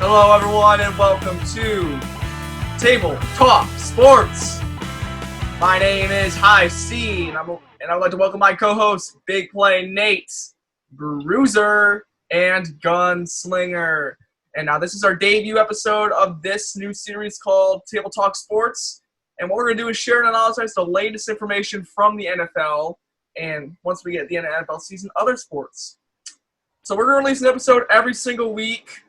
Hello, everyone, and welcome to Table Talk Sports. My name is High C, and I'd like to welcome my co-hosts, Big Play Nate, Bruiser, and Gunslinger. And now this is our debut episode of this new series called Table Talk Sports. And what we're going to do is share and analyze the latest information from the NFL, and once we get at the end of NFL season, other sports. So we're going to release an episode every single week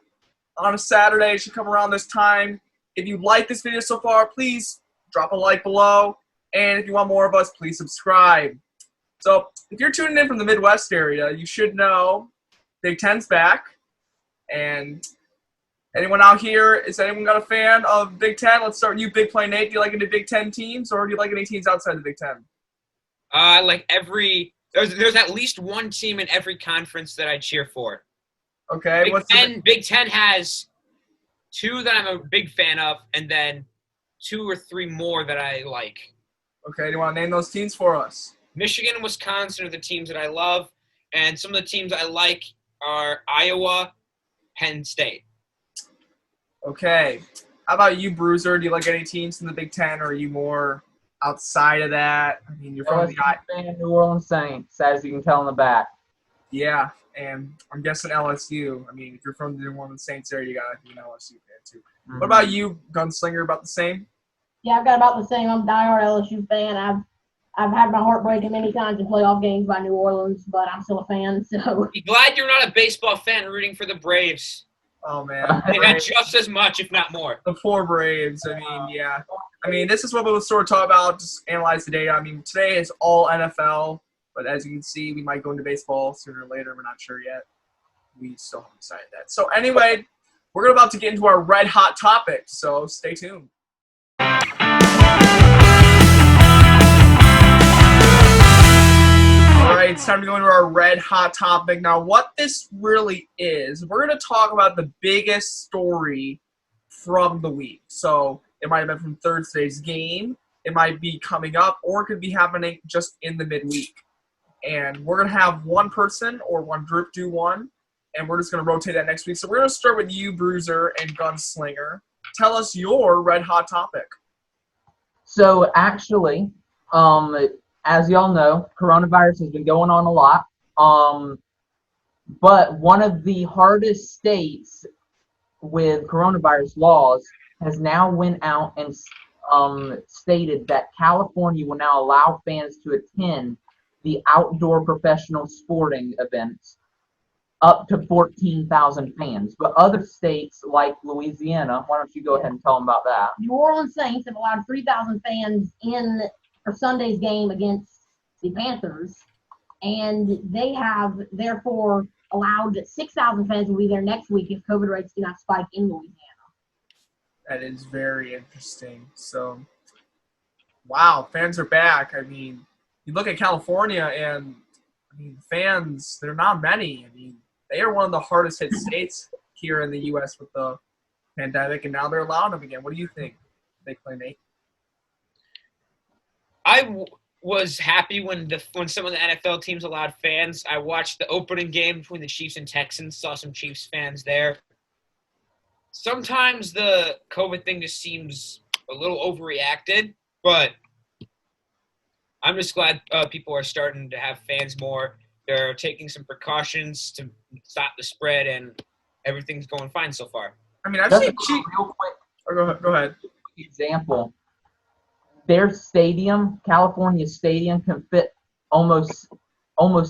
on a Saturday. It should come around this time. If you like this video so far, please drop a like below. And if you want more of us, please subscribe. So if you're tuning in from the Midwest area, you should know Big Ten's back. And anyone out here, is anyone got a fan of Big Ten? Let's start with you, Big Play Nate. Do you like any Big Ten teams, or do you like any teams outside the Big Ten? I like every – there's at least one team in every conference that I cheer for. Okay. Big Ten has two that I'm a big fan of, and then two or three more that I like. Okay. Do you want to name those teams for us? Michigan and Wisconsin are the teams that I love, and some of the teams I like are Iowa, Penn State. Okay. How about you, Bruiser? Do you like any teams in the Big Ten, or are you more outside of that? I mean, you're from the fan of New Orleans Saints, as you can tell in the back. Yeah, and I'm guessing LSU. I mean, if you're from the New Orleans Saints area, you got to be an LSU fan too. Mm-hmm. What about you, Gunslinger? About the same? Yeah, I've got about the same. I'm a diehard LSU fan. I've had my heart broken many times in playoff games by New Orleans, but I'm still a fan. So. Be glad you're not a baseball fan rooting for the Braves. Oh man, they got just as much, if not more. The poor Braves. I mean, yeah. I mean, this is what we'll sort of talk about. Just analyze the data. I mean, today is all NFL. But as you can see, we might go into baseball sooner or later. We're not sure yet. We still haven't decided that. So anyway, we're about to get into our red hot topic. So stay tuned. All right, it's time to go into our red hot topic. Now, what this really is, we're going to talk about the biggest story from the week. So it might have been from Thursday's game. It might be coming up, or it could be happening just in the midweek. And we're going to have one person or one group do one, and we're just going to rotate that next week. So we're going to start with you, Bruiser and Gunslinger. Tell us your red hot topic. So actually, as y'all know, coronavirus has been going on a lot. But one of the hardest states with coronavirus laws has now went out and stated that California will now allow fans to attend the outdoor professional sporting events up to 14,000 fans. But other states like Louisiana, why don't you go ahead and tell them about that? New Orleans Saints have allowed 3,000 fans in for Sunday's game against the Panthers, and they have therefore allowed 6,000 fans will be there next week if COVID rates do not spike in Louisiana. That is very interesting. So, wow, fans are back. I mean, you look at California, and I mean, fans, they're not many. I mean, they are one of the hardest hit states here in the U.S. with the pandemic, and now they're allowing them again. What do you think, Big Play Nate? I was happy when some of the NFL teams allowed fans. I watched the opening game between the Chiefs and Texans, saw some Chiefs fans there. Sometimes the COVID thing just seems a little overreacted, but I'm just glad people are starting to have fans more. They're taking some precautions to stop the spread, and everything's going fine so far. I mean, I've seen cheap. Real quick. Oh, go ahead. Example. Their stadium, California Stadium, can fit almost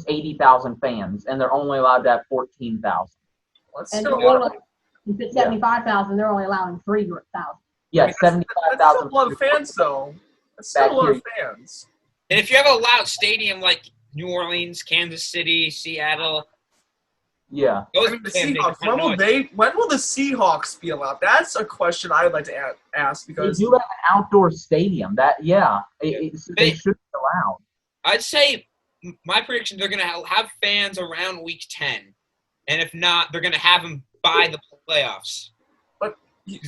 80,000 fans, and they're only allowed to have 14,000. And New Orleans can fit 75,000. They're only allowing 3,000. Yeah, I mean, 75,000. That's still a lot of fans, though. That's still a lot of fans. And if you have a loud stadium like New Orleans, Kansas City, Seattle, yeah. I mean, the Seahawks. When will the Seahawks be allowed? That's a question I would like to ask because they do have an outdoor stadium. They should be allowed. I'd say my prediction: they're going to have fans around week 10, and if not, they're going to have them by the playoffs. But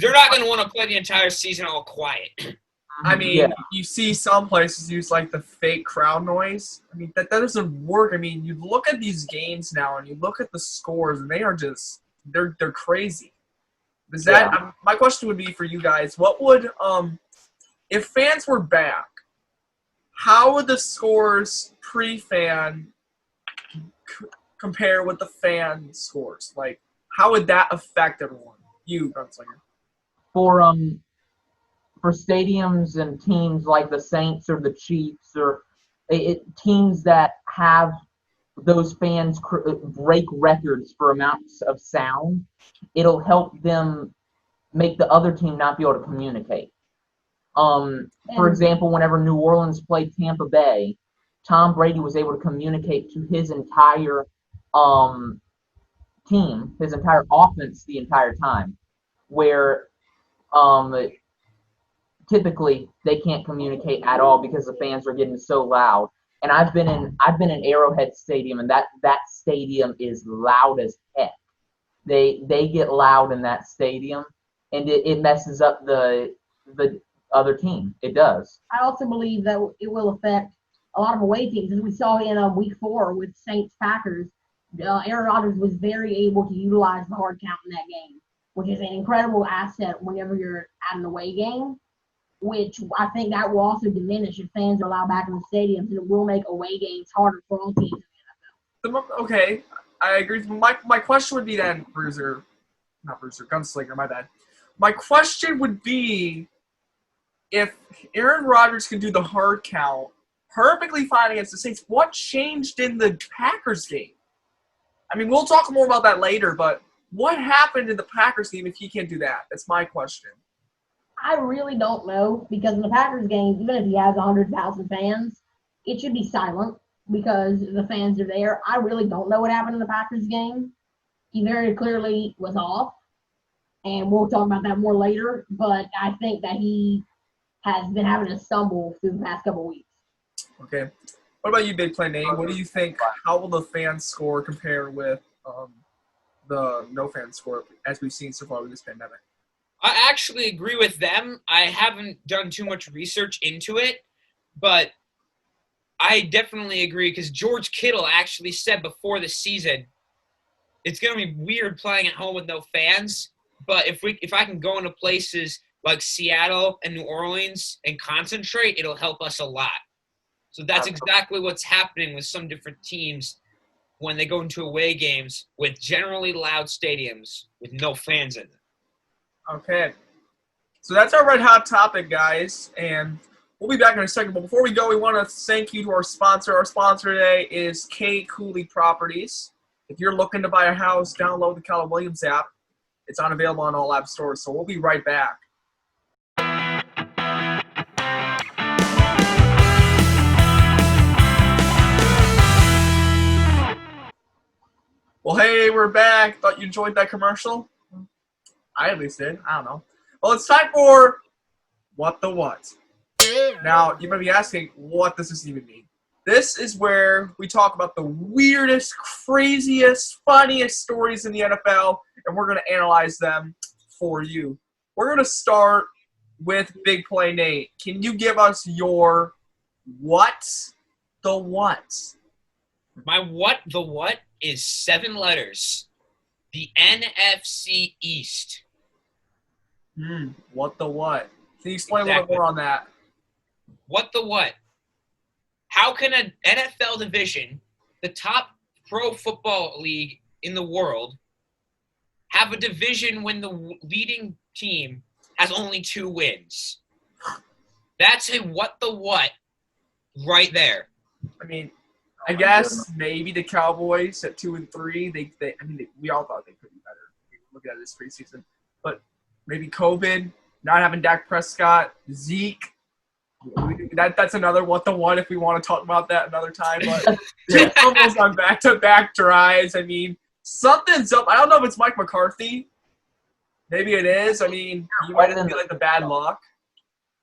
they're not going to want to play the entire season all quiet. I mean, You see some places use, like, the fake crowd noise. I mean, that doesn't work. I mean, you look at these games now, and you look at the scores, and they are just – they're crazy. Is that my question would be for you guys? What would if fans were back? How would the scores pre-fan compare with the fan scores? Like, how would that affect everyone? You, Gunslinger. For stadiums and teams like the Saints or the Chiefs or teams that have those fans break records for amounts of sound, it'll help them make the other team not be able to communicate. For example, whenever New Orleans played Tampa Bay, Tom Brady was able to communicate to his entire team, his entire offense the entire time, where typically they can't communicate at all because the fans are getting so loud. And I've been in Arrowhead Stadium, and that stadium is loud as heck. They get loud in that stadium, and it messes up the other team. It does. I also believe that it will affect a lot of away teams, as we saw in Week 4 with Saints Packers. Aaron Rodgers was very able to utilize the hard count in that game, which is an incredible asset whenever you're at an away game, which I think that will also diminish if fans are allowed back in the stadiums, and it will make away games harder for all teams in the NFL. Okay, I agree. My question would be then, Gunslinger, my bad. My question would be, if Aaron Rodgers can do the hard count perfectly fine against the Saints, what changed in the Packers game? I mean, we'll talk more about that later, but what happened in the Packers game if he can't do that? That's my question. I really don't know, because in the Packers game, even if he has 100,000 fans, it should be silent because the fans are there. I really don't know what happened in the Packers game. He very clearly was off, and we'll talk about that more later, but I think that he has been having to stumble through the past couple weeks. Okay. What about you, Big Play Nate? What do you think? How will the fan score compare with the no fan score as we've seen so far with this pandemic? I actually agree with them. I haven't done too much research into it, but I definitely agree because George Kittle actually said before the season, it's going to be weird playing at home with no fans, but if I can go into places like Seattle and New Orleans and concentrate, it'll help us a lot. So that's exactly what's happening with some different teams when they go into away games with generally loud stadiums with no fans in them. Okay. So that's our red hot topic, guys, and we'll be back in a second. But before we go, we want to thank you to our sponsor. Our sponsor today is K. Cooley Properties. If you're looking to buy a house, download the Keller Williams app. It's unavailable on all app stores, so we'll be right back. Well, hey, we're back. Thought you enjoyed that commercial? I at least did. I don't know. Well, it's time for What the What. Now, you might be asking, what does this even mean? This is where we talk about the weirdest, craziest, funniest stories in the NFL, and we're going to analyze them for you. We're going to start with Big Play Nate. Can you give us your What the What? My What the What is 7 letters. The NFC East. What the what? Can you explain a little bit more on that? What the what? How can an NFL division, the top pro football league in the world, have a division when the leading team has only 2 wins? That's a what the what right there. I mean, I guess maybe the Cowboys at 2 and 3. We all thought they could be better. Looking at this preseason, but maybe COVID, not having Dak Prescott, Zeke. That's another what the what if we want to talk about that another time. But almost on back-to-back drives. I mean, something's up. I don't know if it's Mike McCarthy. Maybe it is. I mean, you might be like the bad luck.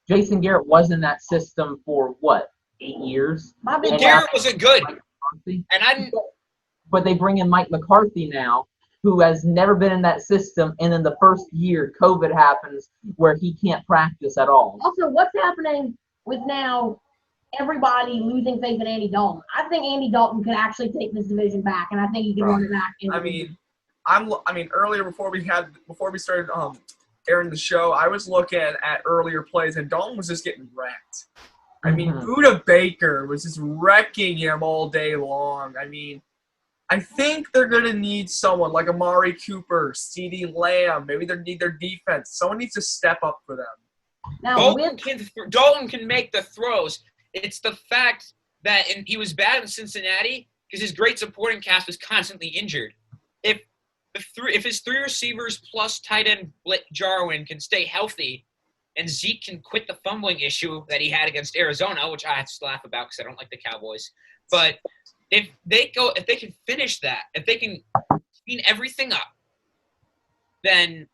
Jason Garrett was in that system for what, 8 years? Garrett wasn't good. But they bring in Mike McCarthy now, who has never been in that system, and in the first year, COVID happens where he can't practice at all. Also, what's happening with now everybody losing faith in Andy Dalton? I think Andy Dalton could actually take this division back, and I think he can run it back. earlier before we started airing the show, I was looking at earlier plays, and Dalton was just getting wrecked. I mean, Budda Baker was just wrecking him all day long. I mean, I think they're going to need someone like Amari Cooper, CeeDee Lamb. Maybe they need their defense. Someone needs to step up for them. Now, Dalton can make the throws. It's the fact that he was bad in Cincinnati because his great supporting cast was constantly injured. If his three receivers plus tight end Jarwin can stay healthy, and Zeke can quit the fumbling issue that he had against Arizona, which I have to laugh about because I don't like the Cowboys, but if they can finish that, if they can clean everything up, then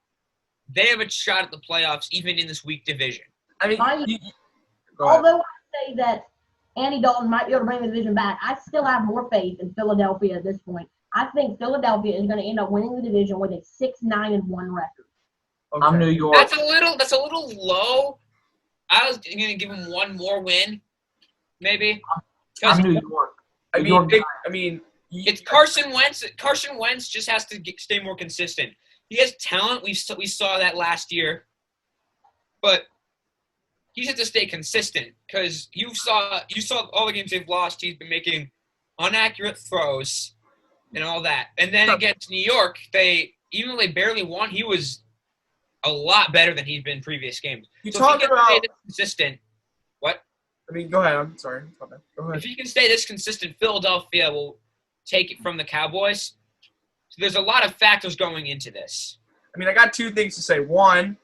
they have a shot at the playoffs, even in this weak division. I mean, although I say that Andy Dalton might be able to bring the division back, I still have more faith in Philadelphia at this point. I think Philadelphia is going to end up winning the division with a 6-9-1 record. Okay. I'm New York. That's a little low. I was going to give him one more win, maybe. I'm New York. It's Carson Wentz. Carson Wentz just has to stay more consistent. He has talent. We saw that last year, but he just has to stay consistent because you saw all the games they've lost. He's been making inaccurate throws and all that. And then against New York, even though they barely won, he was a lot better than he's been in previous games. You talk about stay this consistent. What? I mean, go ahead. I'm sorry. Go ahead. If he can stay this consistent, Philadelphia will take it from the Cowboys. So there's a lot of factors going into this. I mean, I got two things to say. One,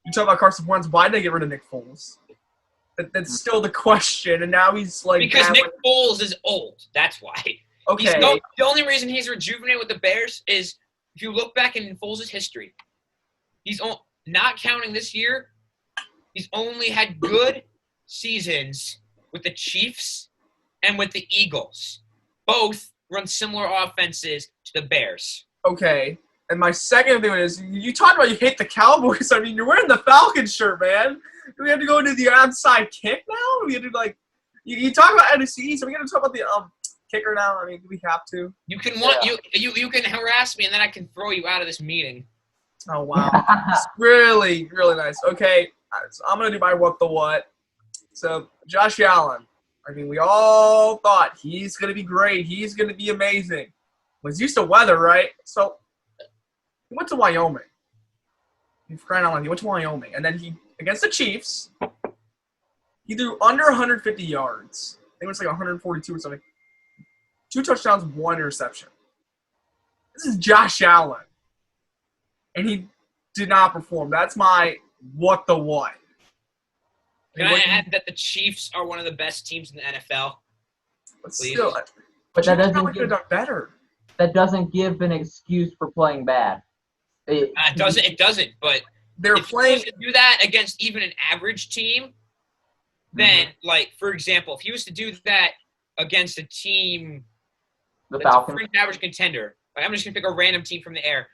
you talk about Carson Wentz. Why did they get rid of Nick Foles? That's still the question. And now he's like because Nick Foles is old. That's why. Okay. The only reason he's rejuvenated with the Bears is if you look back in Foles' history, he's not counting this year. He's only had good seasons with the Chiefs and with the Eagles. Both run similar offenses to the Bears. Okay. And my second thing is, you talked about you hate the Cowboys. I mean, you're wearing the Falcons shirt, man. Do we have to go into the onside kick now? We have to you talk about NFC, so we got to talk about the kicker now. I mean, do we have to? You can you can harass me, and then I can throw you out of this meeting. Oh wow, it's really really nice. Okay, so I'm gonna do my what the what. So Josh Allen. I mean, we all thought he's gonna be great. He's gonna be amazing. Was used to weather, right? So he went to Wyoming. He's crying out loud. He went to Wyoming, and then against the Chiefs, he threw under 150 yards. I think it was like 142 or something. 2 touchdowns, 1 interception. This is Josh Allen. And he did not perform. That's my what the what. Can I add that the Chiefs are one of the best teams in the NFL? But still, but that doesn't could have done better. That doesn't give an excuse for playing bad. It doesn't. But they're playing to do that against even an average team, then like for example, if he was to do that against a team, the Falcons, an average contender. Like I'm just gonna pick a random team from the air.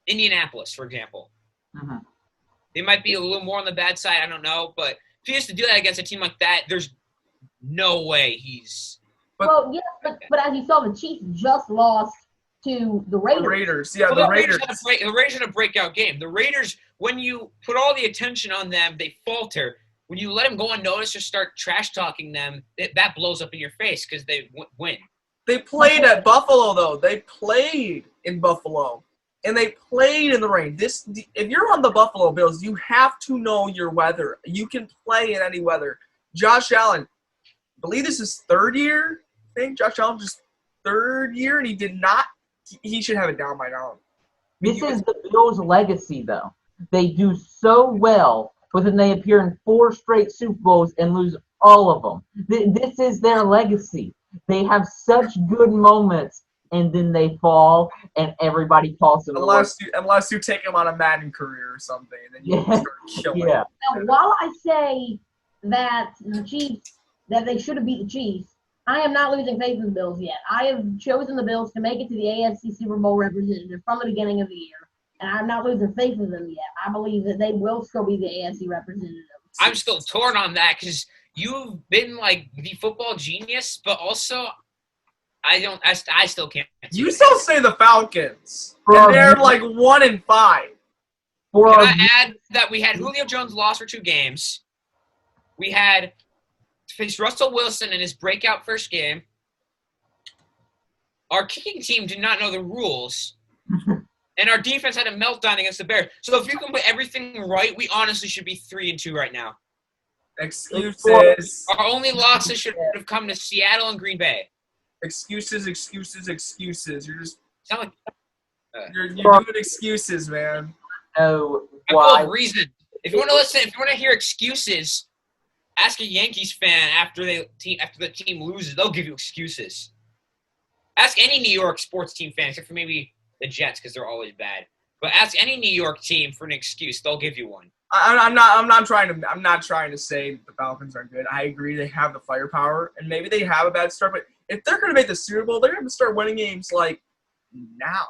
Indianapolis, for example. Mm-hmm. They might be a little more on the bad side. I don't know, but if he has to do that against a team like that, there's no way he's. But as you saw, the Chiefs just lost to the Raiders. The Raiders, yeah, the Raiders. The Raiders had a breakout game. The Raiders, when you put all the attention on them, they falter. When you let them go unnoticed or start trash talking them, that blows up in your face because they win. They played at Buffalo, though. They played in Buffalo. And they played in the rain. If you're on the Buffalo Bills, you have to know your weather. You can play in any weather. Josh Allen, I believe this is third year. I think Josh Allen just third year, and he did not. He should have it down by now. This is the Bills' legacy, though. They do so well, but then they appear in 4 straight Super Bowls and lose all of them. This is their legacy. They have such good moments, and then they fall, and everybody calls them. Unless you take them on a Madden career or something, and then you start killing. Yeah. Now, while I say that the Chiefs, that they should have beat the Chiefs, I am not losing faith in the Bills yet. I have chosen the Bills to make it to the AFC Super Bowl representative from the beginning of the year, and I'm not losing faith in them yet. I believe that they will still be the AFC representative. I'm still torn on that because you've been like the football genius, but also I still can't. You still say the Falcons, Bro, and they're like 1-5. Can I add that we had Julio Jones lost for 2 games? We had faced Russell Wilson in his breakout first game. Our kicking team did not know the rules. And our defense had a meltdown against the Bears. So if you can put everything right, we honestly should be 3-2 right now. Excuses. Our only losses should have come to Seattle and Green Bay. Excuses. You're just Sound like you're doing excuses, man. No, I'm full of reason. If you want to listen, if you want to hear excuses, ask a Yankees fan after the team loses. They'll give you excuses. Ask any New York sports team fan, except for maybe the Jets, because they're always bad. But ask any New York team for an excuse. They'll give you one. I'm not trying to say the Falcons aren't good. I agree they have the firepower, and maybe they have a bad start. But if they're going to make the Super Bowl, they're going to start winning games like now.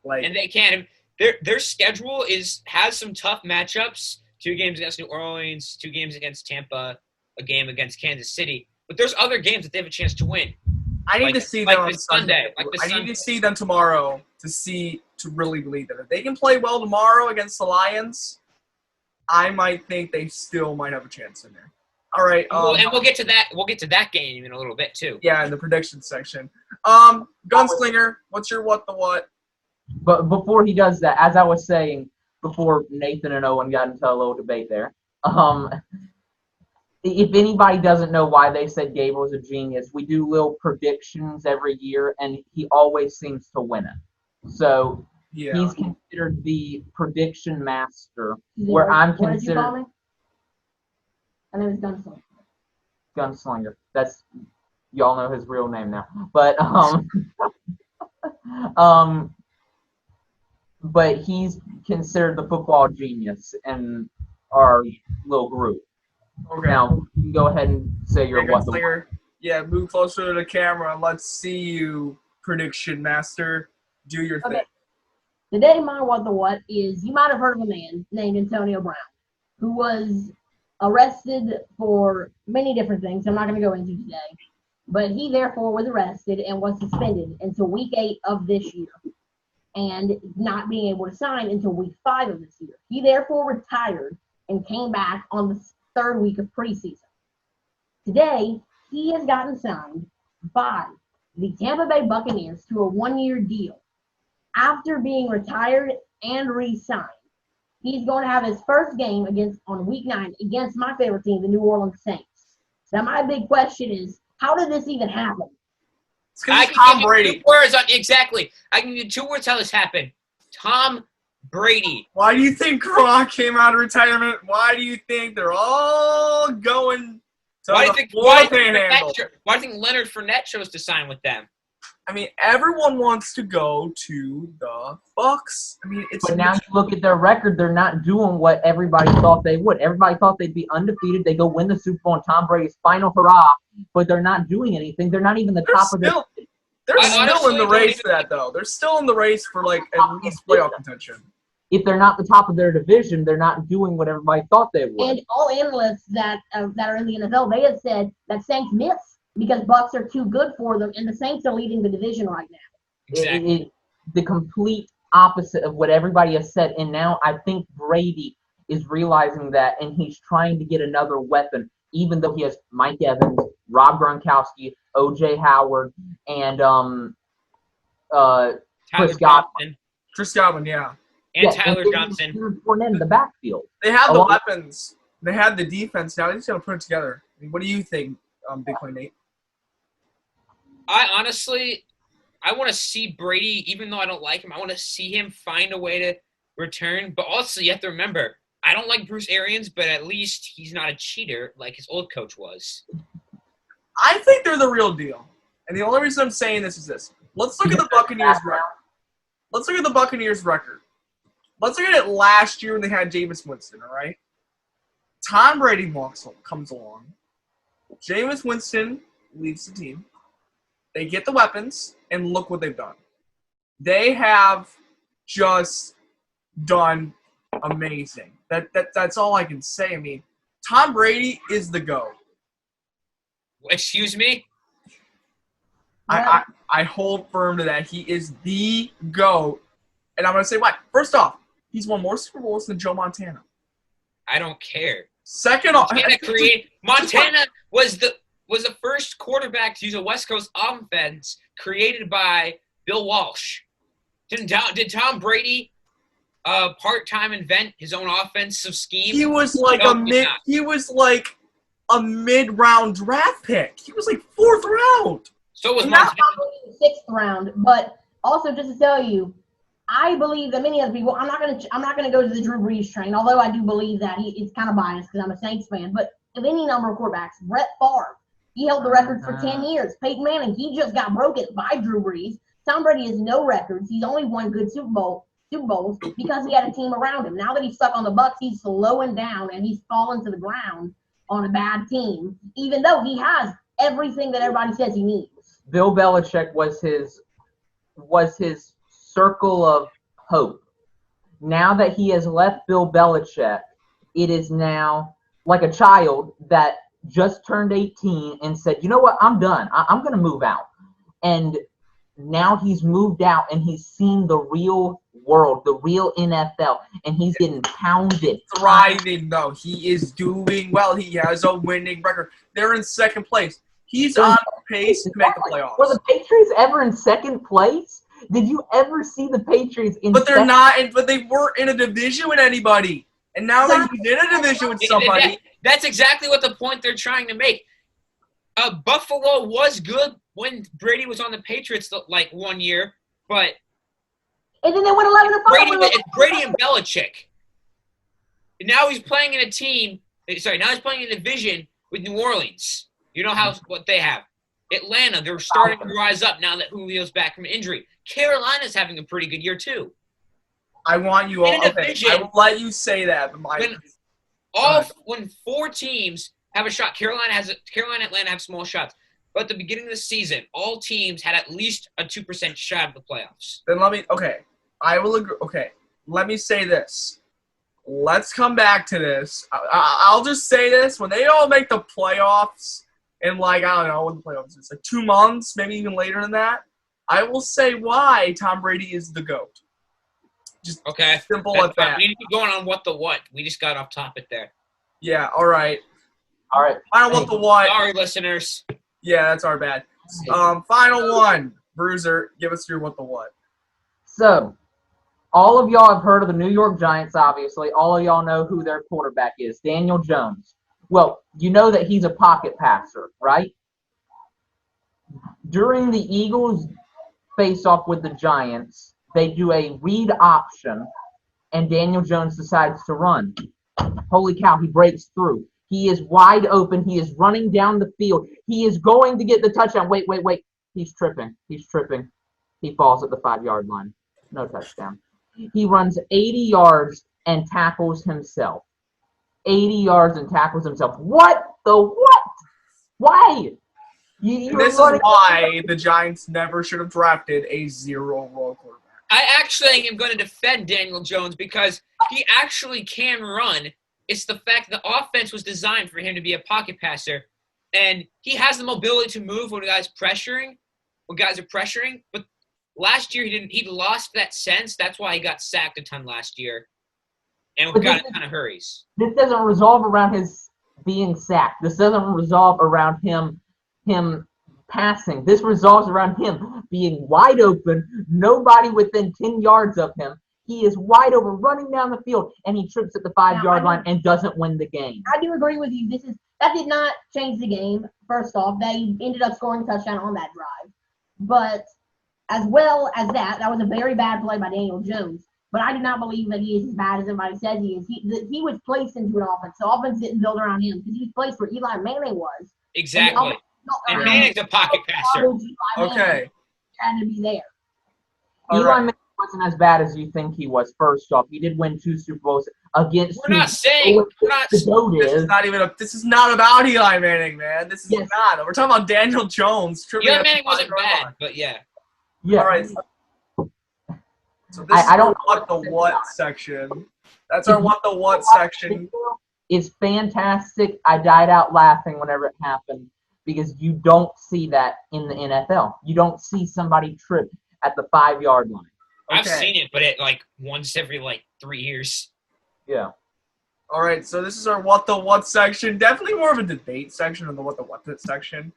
And they can. Their schedule has some tough matchups. 2 games against New Orleans, 2 games against Tampa, a game against Kansas City. But there's other games that they have a chance to win. I need to see them on Sunday. I need to see them tomorrow to really believe them. If they can play well tomorrow against the Lions, I might think they still might have a chance in there. All right. And we'll get to that. We'll get to that game in a little bit too. Yeah, in the prediction section. Gunslinger, what's your what the what? But before he does that, as I was saying before, Nathan and Owen got into a little debate there. If anybody doesn't know why they said Gabriel's a genius, we do little predictions every year, and he always seems to win it. So he's considered the prediction master, where I'm What did you call considered me? My name is Gunslinger. Gunslinger. That's y'all know his real name now. But but he's considered the football genius in our little group. Okay. Now, you can go ahead and say your what the Gunslinger. Yeah, move closer to the camera and let's see you, prediction master. Do your thing. Today, my what the what is, you might have heard of a man named Antonio Brown, who was arrested for many different things I'm not going to go into today. But he therefore was arrested and was suspended until week 8 of this year, and not being able to sign until week 5 of this year. He therefore retired and came back on the 3rd week of preseason. Today, he has gotten signed by the Tampa Bay Buccaneers to a 1-year deal. After being retired and re-signed, he's going to have his first game on week 9 against my favorite team, the New Orleans Saints. Now, my big question is, how did this even happen? It's because Tom Brady. 2 words exactly. I can give you 2 words how this happened. Tom Brady. Why do you think Gronk came out of retirement? Why do you think they're all going to Why do the Panhandle? you think Leonard Fournette chose to sign with them? I mean, everyone wants to go to the Bucs. I mean, But now you look at their record, they're not doing what everybody thought they would. Everybody thought they'd be undefeated. They go win the Super Bowl and Tom Brady's final hurrah, but they're not doing anything. They're not even the top of their They're still in the race for that, though. They're still in the race for, like, at least playoff contention. If they're not the top of their division, they're not doing what everybody thought they would. And all analysts that are in the NFL, they have said that Saints miss because Bucs are too good for them, and the Saints are leading the division right now. Exactly. The complete opposite of what everybody has said. And now I think Brady is realizing that, and he's trying to get another weapon, even though he has Mike Evans, Rob Gronkowski, O.J. Howard, and Chris Godwin. Chris Godwin, yeah. And Tyler Johnson. In the backfield. They have the weapons. They had the defense. Now they just got to put it together. I mean, what do you think, Big Play Nate? I want to see Brady, even though I don't like him, I want to see him find a way to return. But also, you have to remember, I don't like Bruce Arians, but at least he's not a cheater like his old coach was. I think they're the real deal. And the only reason I'm saying this is this. Let's look at the Buccaneers record. Let's look at the Buccaneers record. Let's look at it last year when they had Jameis Winston, all right? Tom Brady comes along. Jameis Winston leaves the team. They get the weapons, and look what they've done. They have just done amazing. That's all I can say. I mean, Tom Brady is the GOAT. Excuse me? I hold firm to that. He is the GOAT. And I'm going to say why. First off, he's won more Super Bowls than Joe Montana. I don't care. Second off, Montana was the first quarterback to use a West Coast offense created by Bill Walsh. Did Tom Brady part-time invent his own offensive scheme? He was like a mid-round draft pick. He was like 4th round. So was Not Montana. probably 6th round, but also just to tell you, I believe that many other people. I'm not gonna go to the Drew Brees train, although I do believe that it's kind of biased because I'm a Saints fan. But of any number of quarterbacks, Brett Favre, he held the record for 10 years. Peyton Manning, he just got broken by Drew Brees. Tom Brady has no records. He's only won good Super Bowls because he had a team around him. Now that he's stuck on the Bucs, he's slowing down and he's fallen to the ground on a bad team, even though he has everything that everybody says he needs. Bill Belichick was his circle of hope. Now that he has left Bill Belichick, it is now like a child that just turned 18 and said, you know what, I'm done. I'm going to move out. And now he's moved out and he's seen the real world, the real NFL, and he's getting pounded. Thriving, though. He is doing well. He has a winning record. They're in 2nd place. He's on pace to make the playoffs. Were the Patriots ever in 2nd place? Did you ever see the Patriots in? But they're not. But they weren't in a division with anybody. And now that he's in a division with somebody, that's exactly what the point they're trying to make. Buffalo was good when Brady was on the Patriots like 1 year, but and then they went 11-5. Brady and Belichick. And now he's playing in a team. Sorry, now he's playing in a division with New Orleans. You know what they have. Atlanta, they're starting to rise up now that Julio's back from injury. Carolina's having a pretty good year too. I want you all. Okay, I will let you say that. When 4 teams have a shot, Carolina, Atlanta have small shots. But at the beginning of the season, all teams had at least a 2% shot of the playoffs. Then I will agree. Okay, let me say this. Let's come back to this. I'll just say this. When they all make the playoffs in I don't know when the playoffs is, 2 months, maybe even later than that, I will say why Tom Brady is the GOAT. Just simple as that. We need to be going on what. We just got off topic there. Yeah, all right. Final what the what. Sorry, listeners. Yeah, that's our bad. Final one. Bruiser, give us your what the what. So, all of y'all have heard of the New York Giants, obviously. All of y'all know who their quarterback is, Daniel Jones. Well, you know that he's a pocket passer, right? During the Eagles face-off with the Giants, they do a read option, and Daniel Jones decides to run. Holy cow, he breaks through. He is wide open. He is running down the field. He is going to get the touchdown. Wait. He's tripping. He falls at the 5-yard line. No touchdown. He runs 80 yards and tackles himself. 80 yards and tackles himself. What the what? Why? This is why the Giants never should have drafted a zero-role quarterback. I actually am going to defend Daniel Jones because he actually can run. It's the fact the offense was designed for him to be a pocket passer, and he has the mobility to move when guys are pressuring. But last year he lost that sense. That's why he got sacked a ton last year, and got a ton of hurries. This doesn't resolve around his being sacked. This doesn't resolve around him passing. This resolves around him being wide open, nobody within 10 yards of him. He is wide open, running down the field, and he trips at the 5-yard line and doesn't win the game. I do agree with you. That did not change the game, first off. They ended up scoring a touchdown on that drive. But as well as that was a very bad play by Daniel Jones. But I do not believe that he is as bad as everybody says he is. He was placed into an offense. The offense didn't build around him because he was placed where Eli Manning was. Exactly. And Manning's a pocket passer. Okay. Had to be there. Eli Manning wasn't as bad as you think he was. First off, he did win 2 Super Bowls against. This is not about Eli Manning, man. This is not. We're talking about Daniel Jones. Eli Manning wasn't bad, but yeah. Yeah. All right. So this is our what the what section. That's our what the what section. It's fantastic. I died out laughing whenever it happened. because you don't see that in the NFL. You don't see somebody trip at the 5-yard line. I've seen it, but once every 3 years. Yeah. All right, so this is our What the What section. Definitely more of a debate section than the What the What section.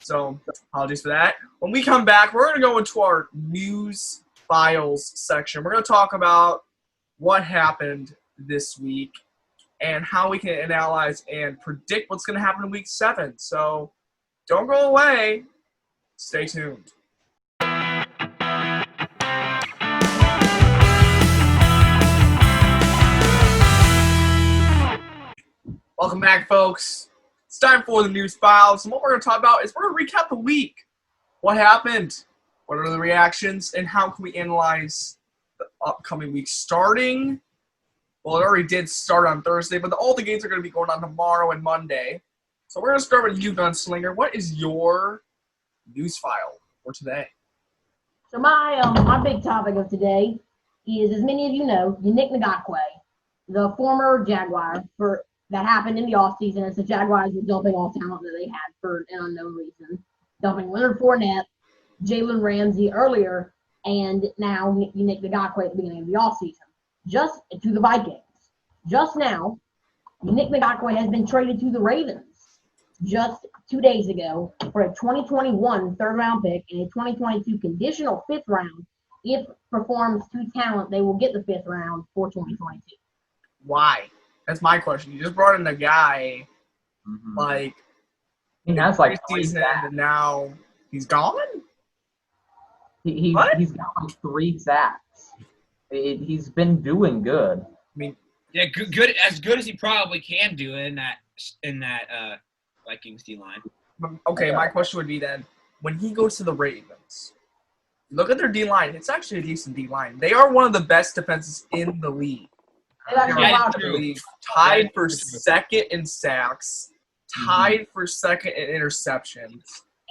So apologies for that. When we come back, we're going to go into our news files section. We're going to talk about what happened this week and how we can analyze and predict what's going to happen in Week 7. So don't go away. Stay tuned. Welcome back, folks. It's time for the news files. And what we're going to talk about is we're going to recap the week. What happened? What are the reactions? And how can we analyze the upcoming week starting? Well, it already did start on Thursday, but all the games are going to be going on tomorrow and Monday. So we're going to start with you, Gunslinger. What is your news file for today? So my big topic of today is, as many of you know, Yannick Ngakoue, the former Jaguar, that happened in the offseason as the Jaguars were dumping all talent that they had for an unknown reason. Dumping Leonard Fournette, Jalen Ramsey earlier, and now Yannick Ngakoue at the beginning of the offseason. Just to the Vikings. Just now, Yannick Ngakoue has been traded to the Ravens just 2 days ago for a 2021 third-round pick and a 2022 conditional fifth round. If performs to talent, they will get the fifth round for 2022. Why? That's my question. You just brought in a guy, he has 3 season, and now he's gone? He's got 3 sacks. He's been doing good. I mean, yeah, good as he probably can do in that Vikings D line. Okay, my question would be then, when he goes to the Ravens, look at their D line. It's actually a decent D line. They are one of the best defenses in the league. Tied for second in sacks, tied for second in interceptions.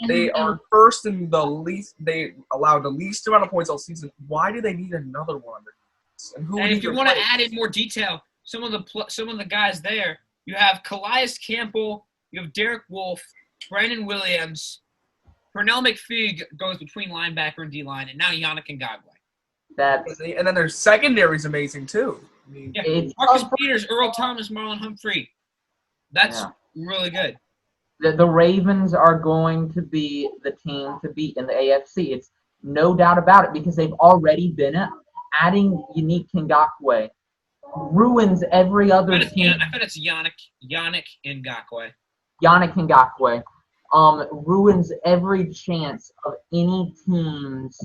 They are first in the least. They allowed the least amount of points all season. Why do they need another one? And if you want to add in more detail, some of the guys there, you have Calais Campbell, you have Derek Wolfe, Brandon Williams, Pernell McPhee goes between linebacker and D line, and now Yannick Ngakoue. And then their secondary is amazing too. I mean, Marcus Peters, Earl Thomas, Marlon Humphrey. That's really good. The Ravens are going to be the team to beat in the AFC. It's no doubt about it because they've already been up. Adding Yannick Ngakoue ruins every other team. I bet it's Yannick Ngakoue. Yannick Ngakoue ruins every chance of any team's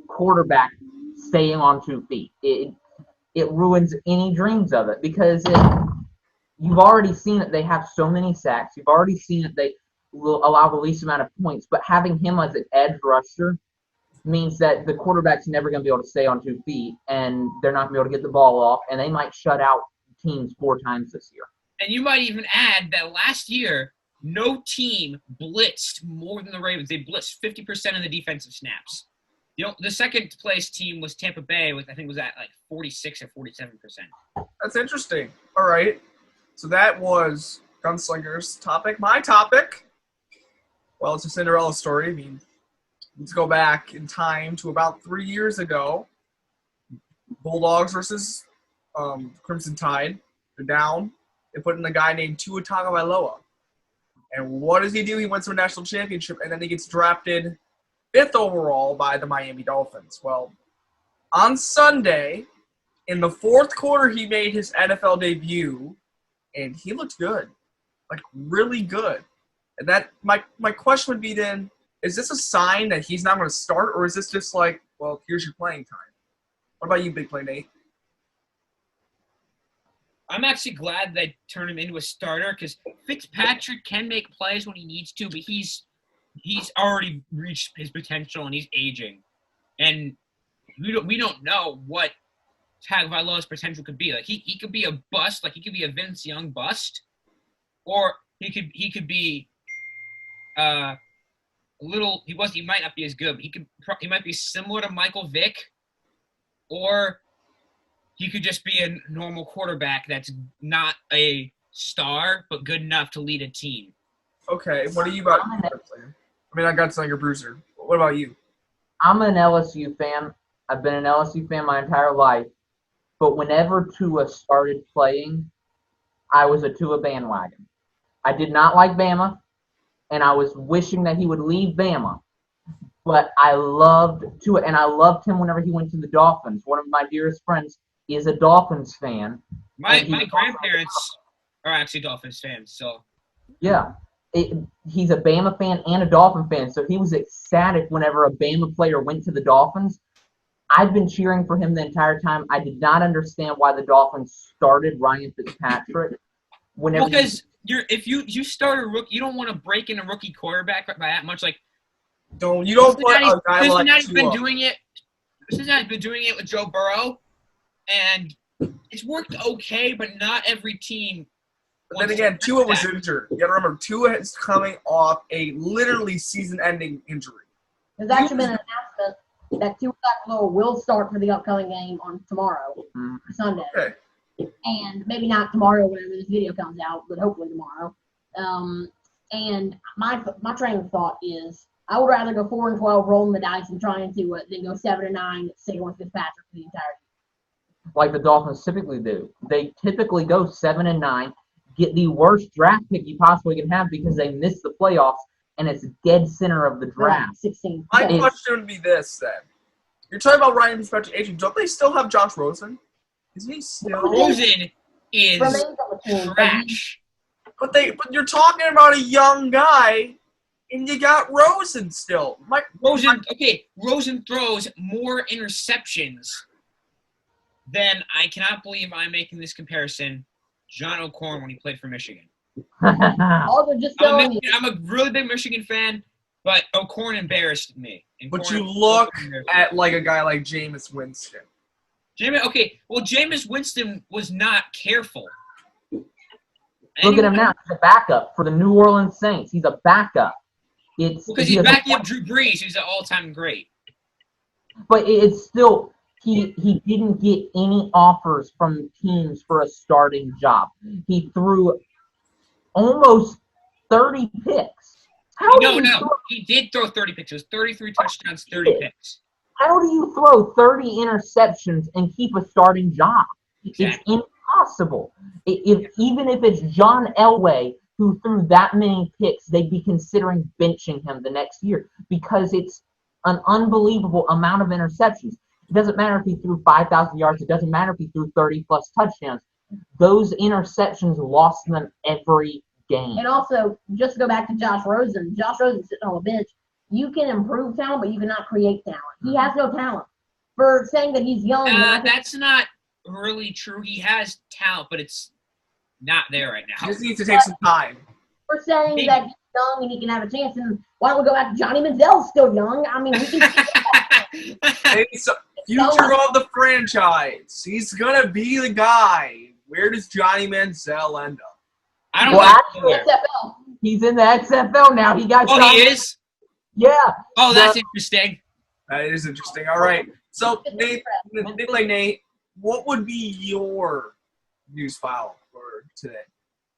quarterback staying on 2 feet. It ruins any dreams of it because you've already seen that they have so many sacks. You've already seen that they will allow the least amount of points. But having him as an edge rusher means that the quarterback's never going to be able to stay on 2 feet, and they're not going to be able to get the ball off, and they might shut out teams 4 times this year. And you might even add that last year, no team blitzed more than the Ravens. They blitzed 50% of the defensive snaps. The second place team was Tampa Bay, with I think was at 46 or 47%. That's interesting. All right. So that was Gunslinger's topic. My topic, well, it's a Cinderella story. I mean, let's go back in time to about 3 years ago. Bulldogs versus Crimson Tide. They're down. They put in a guy named Tua Tagovailoa. And what does he do? He wins to a national championship, and then he gets drafted 5th overall by the Miami Dolphins. Well, on Sunday, in the 4th quarter, he made his NFL debut, and he looked good, really good. And that my question would be then, is this a sign that he's not going to start, or is this just well, here's your playing time? What about you, Big Play Nate? I'm actually glad they turned him into a starter because Fitzpatrick can make plays when he needs to, but he's already reached his potential and he's aging, and we don't know what Tagovailoa's potential could be. He could be a bust, he could be a Vince Young bust, or he could be a little. He might not be as good, but he might be similar to Michael Vick, or he could just be a normal quarterback that's not a star but good enough to lead a team. Okay, what are you about? I mean, I got Slinger Bruiser. What about you? I'm an LSU fan. I've been an LSU fan my entire life. But whenever Tua started playing, I was a Tua bandwagon. I did not like Bama, and I was wishing that he would leave Bama. But I loved Tua, and I loved him whenever he went to the Dolphins. One of my dearest friends is a Dolphins fan. My grandparents are actually Dolphins fans, so. Yeah. He's a Bama fan and a Dolphin fan, so he was ecstatic whenever a Bama player went to the Dolphins. I've been cheering for him the entire time. I did not understand why the Dolphins started Ryan Fitzpatrick. Because if you start a rookie, you don't want to break in a rookie quarterback by that much. Like, you don't put a guy like Cincinnati's been doing it. Cincinnati's been doing it with Joe Burrow, and it's worked okay, but not every team. But then again, Tua was injured. You got to remember, Tua is coming off a literally season-ending injury. There's actually been an announcement that Tua Tagovailoa will start for the upcoming game on tomorrow, Sunday. Okay. And maybe not tomorrow whenever this video comes out, but hopefully tomorrow. And my train of thought is I would rather go 4-12 rolling the dice and trying to than go 7-9 sticking with Fitzpatrick for the entire year. Like the Dolphins typically do. They typically go 7-9, get the worst draft pick you possibly can have because they miss the playoffs, and it's dead center of the draft. 16. My question would be this, then. You're talking about Ryan Fitzpatrick aging. Don't they still have Josh Rosen? Is he still? Rosen is trash. But you're talking about a young guy, and you got Rosen still. Rosen throws more interceptions than I cannot believe I'm making this comparison. John O'Korn when he played for Michigan. I'm a really big Michigan fan, but O'Korn embarrassed me. But you look at like a guy like Jameis Winston. Jameis Winston was not careful. Look at him now. He's a backup for the New Orleans Saints. He's a backup. Because he's backing up Drew Brees, who's an all-time great. But it's still he didn't get any offers from teams for a starting job. He threw almost 30 picks. He did throw 30 picks. It was 33 touchdowns, 30 picks. How do you throw 30 interceptions and keep a starting job? Exactly. It's impossible. Even if it's John Elway who threw that many picks, they'd be considering benching him the next year because it's an unbelievable amount of interceptions. It doesn't matter if he threw 5,000 yards. It doesn't matter if he threw 30-plus touchdowns. Those interceptions lost them every game. And also, just to go back to Josh Rosen sitting on the bench. You can improve talent, but you cannot create talent. He has no talent. For saying that he's young. That's not really true. He has talent, but it's not there right now. He just needs to take some time. For saying that he's young and he can have a chance, and why don't we go back to Johnny Manziel's still young? I mean, we can It's future of the franchise. He's going to be the guy. Where does Johnny Manziel end up? I don't know. XFL. He's in the XFL now. He he is? Yeah. Oh, that's interesting. That is interesting. All right. So, Nate, what would be your news file for today?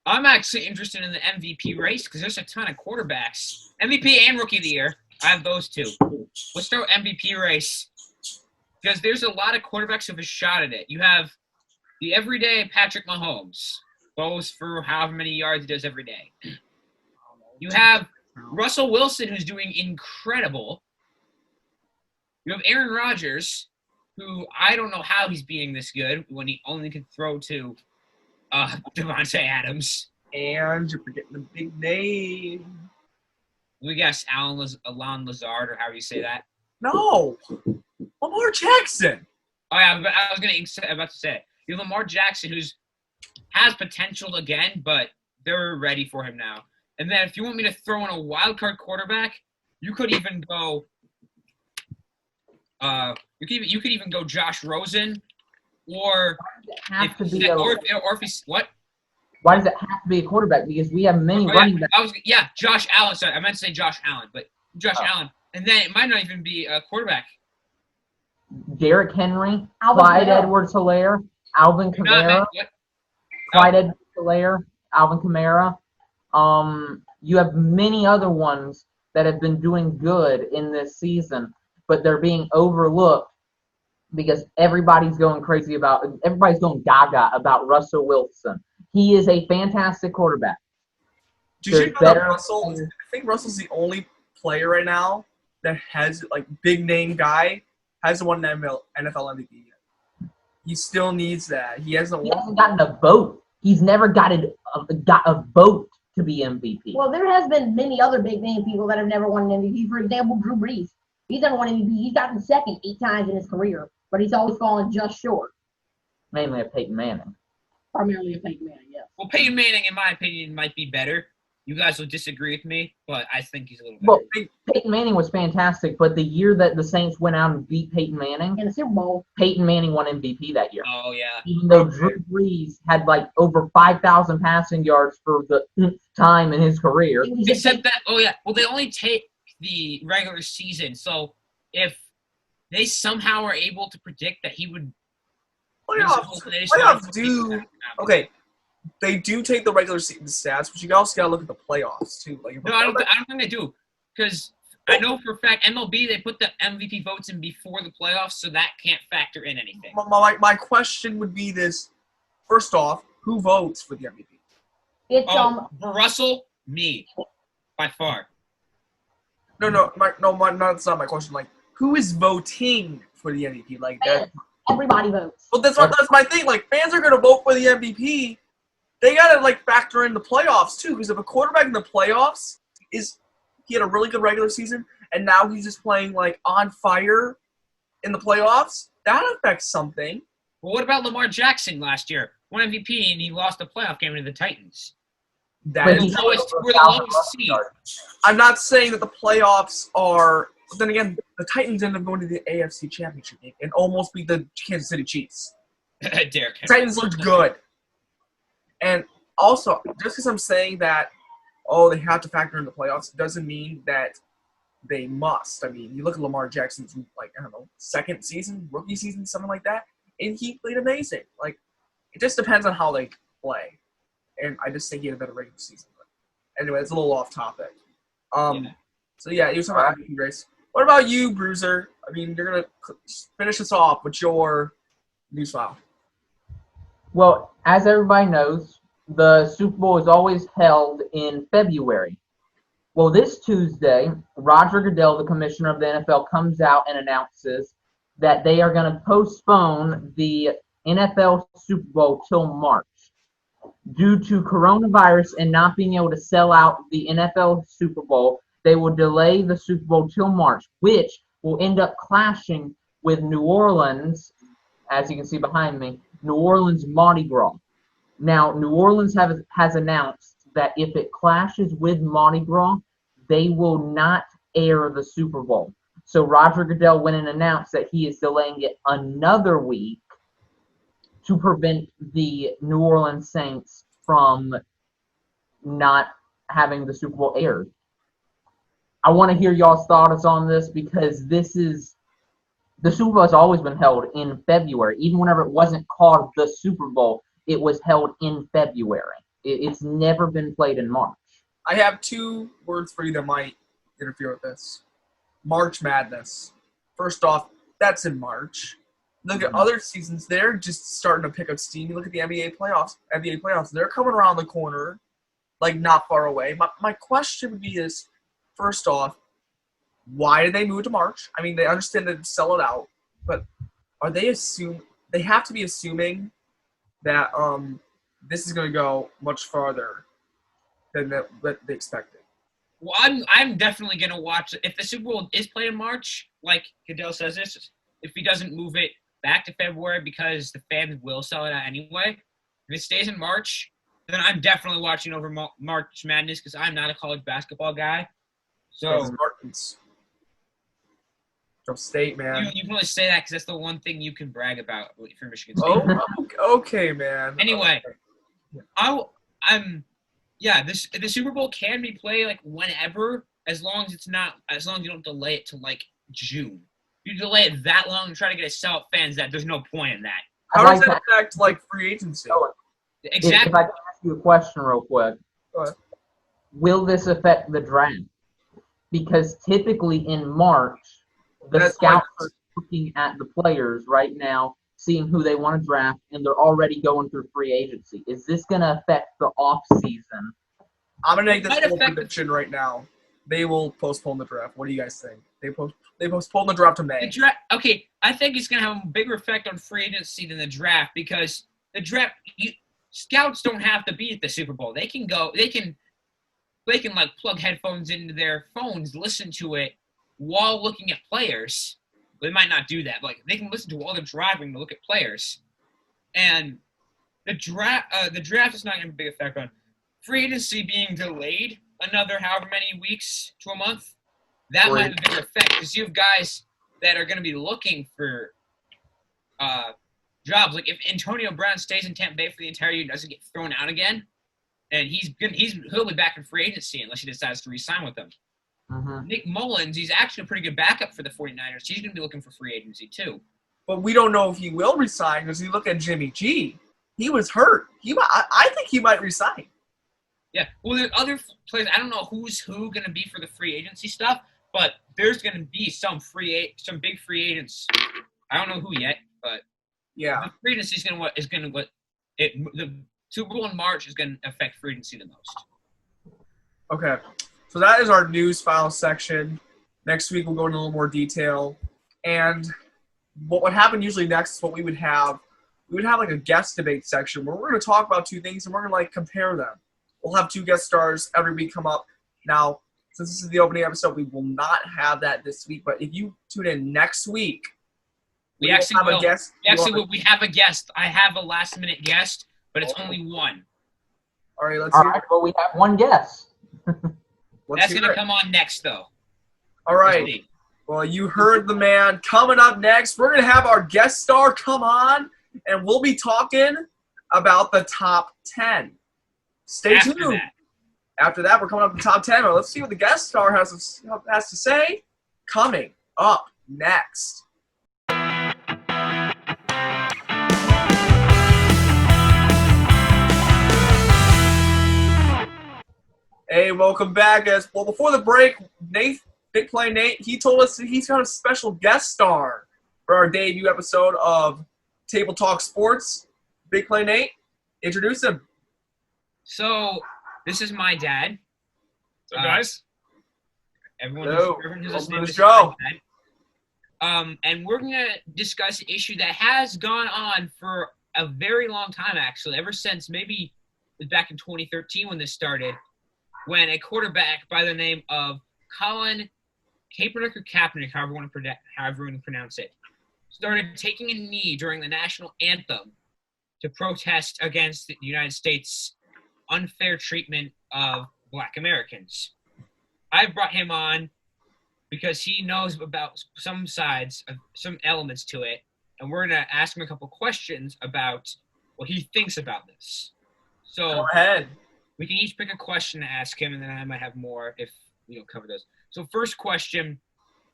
I'm actually interested in the MVP race because there's a ton of quarterbacks. MVP and Rookie of the Year. I have those two. Let's start MVP race because there's a lot of quarterbacks who have a shot at it. You have the everyday Patrick Mahomes, goes for however many yards he does every day. You have Russell Wilson, who's doing incredible. You have Aaron Rodgers, who I don't know how he's being this good when he only can throw to Devontae Adams. And you're forgetting the big name. We guess Alon Lazard, or however you say that. No. Lamar Jackson. Oh, yeah, I was about to say it. You have Lamar Jackson, who has potential again, but they're ready for him now. And then if you want me to throw in a wild card quarterback, you could even go you could even go Josh Rosen or if he's what? Why does it have to be a quarterback? Because we have many running backs. Josh Allen. Sorry, I meant to say Josh Allen, but Josh Allen. And then it might not even be a quarterback. Derrick Henry, Clyde Edwards-Helaire, Alvin Kamara. Clyde Edwards-Helaire, Alvin Kamara. You have many other ones that have been doing good in this season, but they're being overlooked because everybody's going gaga about Russell Wilson. He is a fantastic quarterback. Did you know that Russell? I think Russell's the only player right now that has big name guy hasn't won an NFL MVP yet. He still needs that. He hasn't gotten a vote. He's never got a vote to be MVP. Well, there has been many other big name people that have never won an MVP. For example, Drew Brees. He's never won an MVP. He's gotten second 8 times in his career, but he's always fallen just short. Mainly of Peyton Manning. Primarily of Peyton Manning, yes. Well, Peyton Manning, in my opinion, might be better. You guys will disagree with me, but I think he's a little better. Well, Peyton Manning was fantastic, but the year that the Saints went out and beat Peyton Manning in the Super Bowl, Peyton Manning won MVP that year. Oh, yeah. Even though Drew Brees had over 5,000 passing yards for the time in his career. Except that, well, they only take the regular season, so if they somehow are able to predict that he would... Playoffs do... Okay. They do take the regular season stats, but you also got to look at the playoffs, too. No, I don't think they do. Because I know for a fact, MLB, they put the MVP votes in before the playoffs, so that can't factor in anything. My question would be this. First off, who votes for the MVP? It's for Russell, me. By far. That's not my question. Who is voting for the MVP? Everybody votes. Well, that's my thing. Fans are going to vote for the MVP. They gotta factor in the playoffs too, because if a quarterback in the playoffs he had a really good regular season, and now he's just playing on fire in the playoffs, that affects something. Well, what about Lamar Jackson last year? Won MVP and he lost a playoff game to the Titans. We're the lowest seed. I'm not saying that the playoffs are. But then again, the Titans ended up going to the AFC Championship game and almost beat the Kansas City Chiefs. Derek. Titans looked good. And also, just because I'm saying that, they have to factor in the playoffs, doesn't mean that they must. I mean, you look at Lamar Jackson's, second season, rookie season, something like that, and he played amazing. It just depends on how they play. And I just think he had a better regular season. But anyway, it's a little off topic. So, yeah, you were talking about MVP race. What about you, Bruiser? I mean, you're going to finish us off with your news file. Well, as everybody knows, the Super Bowl is always held in February. Well, this Tuesday, Roger Goodell, the commissioner of the NFL, comes out and announces that they are going to postpone the NFL Super Bowl till March. Due to coronavirus and not being able to sell out the NFL Super Bowl, they will delay the Super Bowl till March, which will end up clashing with New Orleans, as you can see behind me, New Orleans Mardi Gras. Now, New Orleans has announced that if it clashes with Mardi Gras, they will not air the Super Bowl. So Roger Goodell went and announced that he is delaying it another week to prevent the New Orleans Saints from not having the Super Bowl aired. I want to hear y'all's thoughts on this because the Super Bowl has always been held in February. Even whenever it wasn't called the Super Bowl, it was held in February. It's never been played in March. I have 2 words for you that might interfere with this. March Madness. First off, that's in March. Look at other seasons. They're just starting to pick up steam. You look at the NBA playoffs. They're coming around the corner, not far away. My question would be is, first off, why did they move to March? I mean, they understand that sell it out, but they have to be assuming that this is going to go much farther than they expected. Well, I'm definitely going to watch it. If the Super Bowl is played in March, like Goodell says this, if he doesn't move it back to February because the fans will sell it out anyway, if it stays in March, then I'm definitely watching over March Madness because I'm not a college basketball guy. So From State, man. You can only say that because that's the one thing you can brag about if you're Michigan State. Oh, okay, man. Anyway, the Super Bowl can be played whenever, as long as you don't delay it to June. If you delay it that long and try to get a sell out fans, there's no point in that. How does that affect free agency? Exactly. If I can ask you a question real quick. Go ahead. will this affect the draft? Because typically in March, the scouts are looking at the players right now, seeing who they want to draft, and they're already going through free agency. Is this going to affect the off season? I'm going to make this bold prediction right now. They will postpone the draft. What do you guys think? They postpone the draft to May. Okay, I think it's going to have a bigger effect on free agency than the draft because the draft scouts don't have to be at the Super Bowl. They can go. They can like plug headphones into their phones, listen to it while looking at players. They might not do that, but like they can listen to while they're driving to look at players. And the draft is not going to have a big effect on free agency being delayed another however many weeks to a month. That might have a bigger effect because you have guys that are going to be looking for jobs. Like if Antonio Brown stays in Tampa Bay for the entire year and doesn't get thrown out again, and he'll be back in free agency unless he decides to re-sign with them. Mm-hmm. Nick Mullins, he's actually a pretty good backup for the 49ers. He's going to be looking for free agency too. But we don't know if he will resign because you look at Jimmy G. He was hurt. I think he might resign. Yeah. Well, there are other players. I don't know who's going to be for the free agency stuff, but there's going to be some big free agents. I don't know who yet, but yeah, the free agency the Super Bowl in March is going to affect free agency the most. Okay. So that is our news file section. Next week we'll go into a little more detail. And what would happen usually next is what we would have like a guest debate section where we're going to talk about two things and we're going to like compare them. We'll have two guest stars every week come up. Now, since this is the opening episode, we will not have that this week. But if you tune in next week, we actually have a guest. We have a guest. I have a last-minute guest, but it's only one. All right, let's All hear right, well, we have one guest. That's going to come on next, though. All right. Well, you heard the man. Coming up next, we're going to have our guest star come on, and we'll be talking about the top 10. Stay tuned. After that, we're coming up to the top 10. Well, let's see what the guest star has to say. Coming up next. Hey, welcome back, guys. Well, before the break, Big Play Nate, he told us that he's got a special guest star for our debut episode of Table Talk Sports. Big Play Nate, introduce him. So, this is my dad. So, guys. Everyone who's listening to Joe. And we're going to discuss an issue that has gone on for a very long time, actually, ever since maybe it was back in 2013 when this started, when a quarterback by the name of Colin Kaepernick or Kaepernick, however you want to pronounce it, started taking a knee during the national anthem to protest against the United States' unfair treatment of Black Americans. I brought him on because he knows about some sides, some elements to it, and we're going to ask him a couple questions about what he thinks about this. So go ahead. We can each pick a question to ask him, and then I might have more if we don't cover those. So first question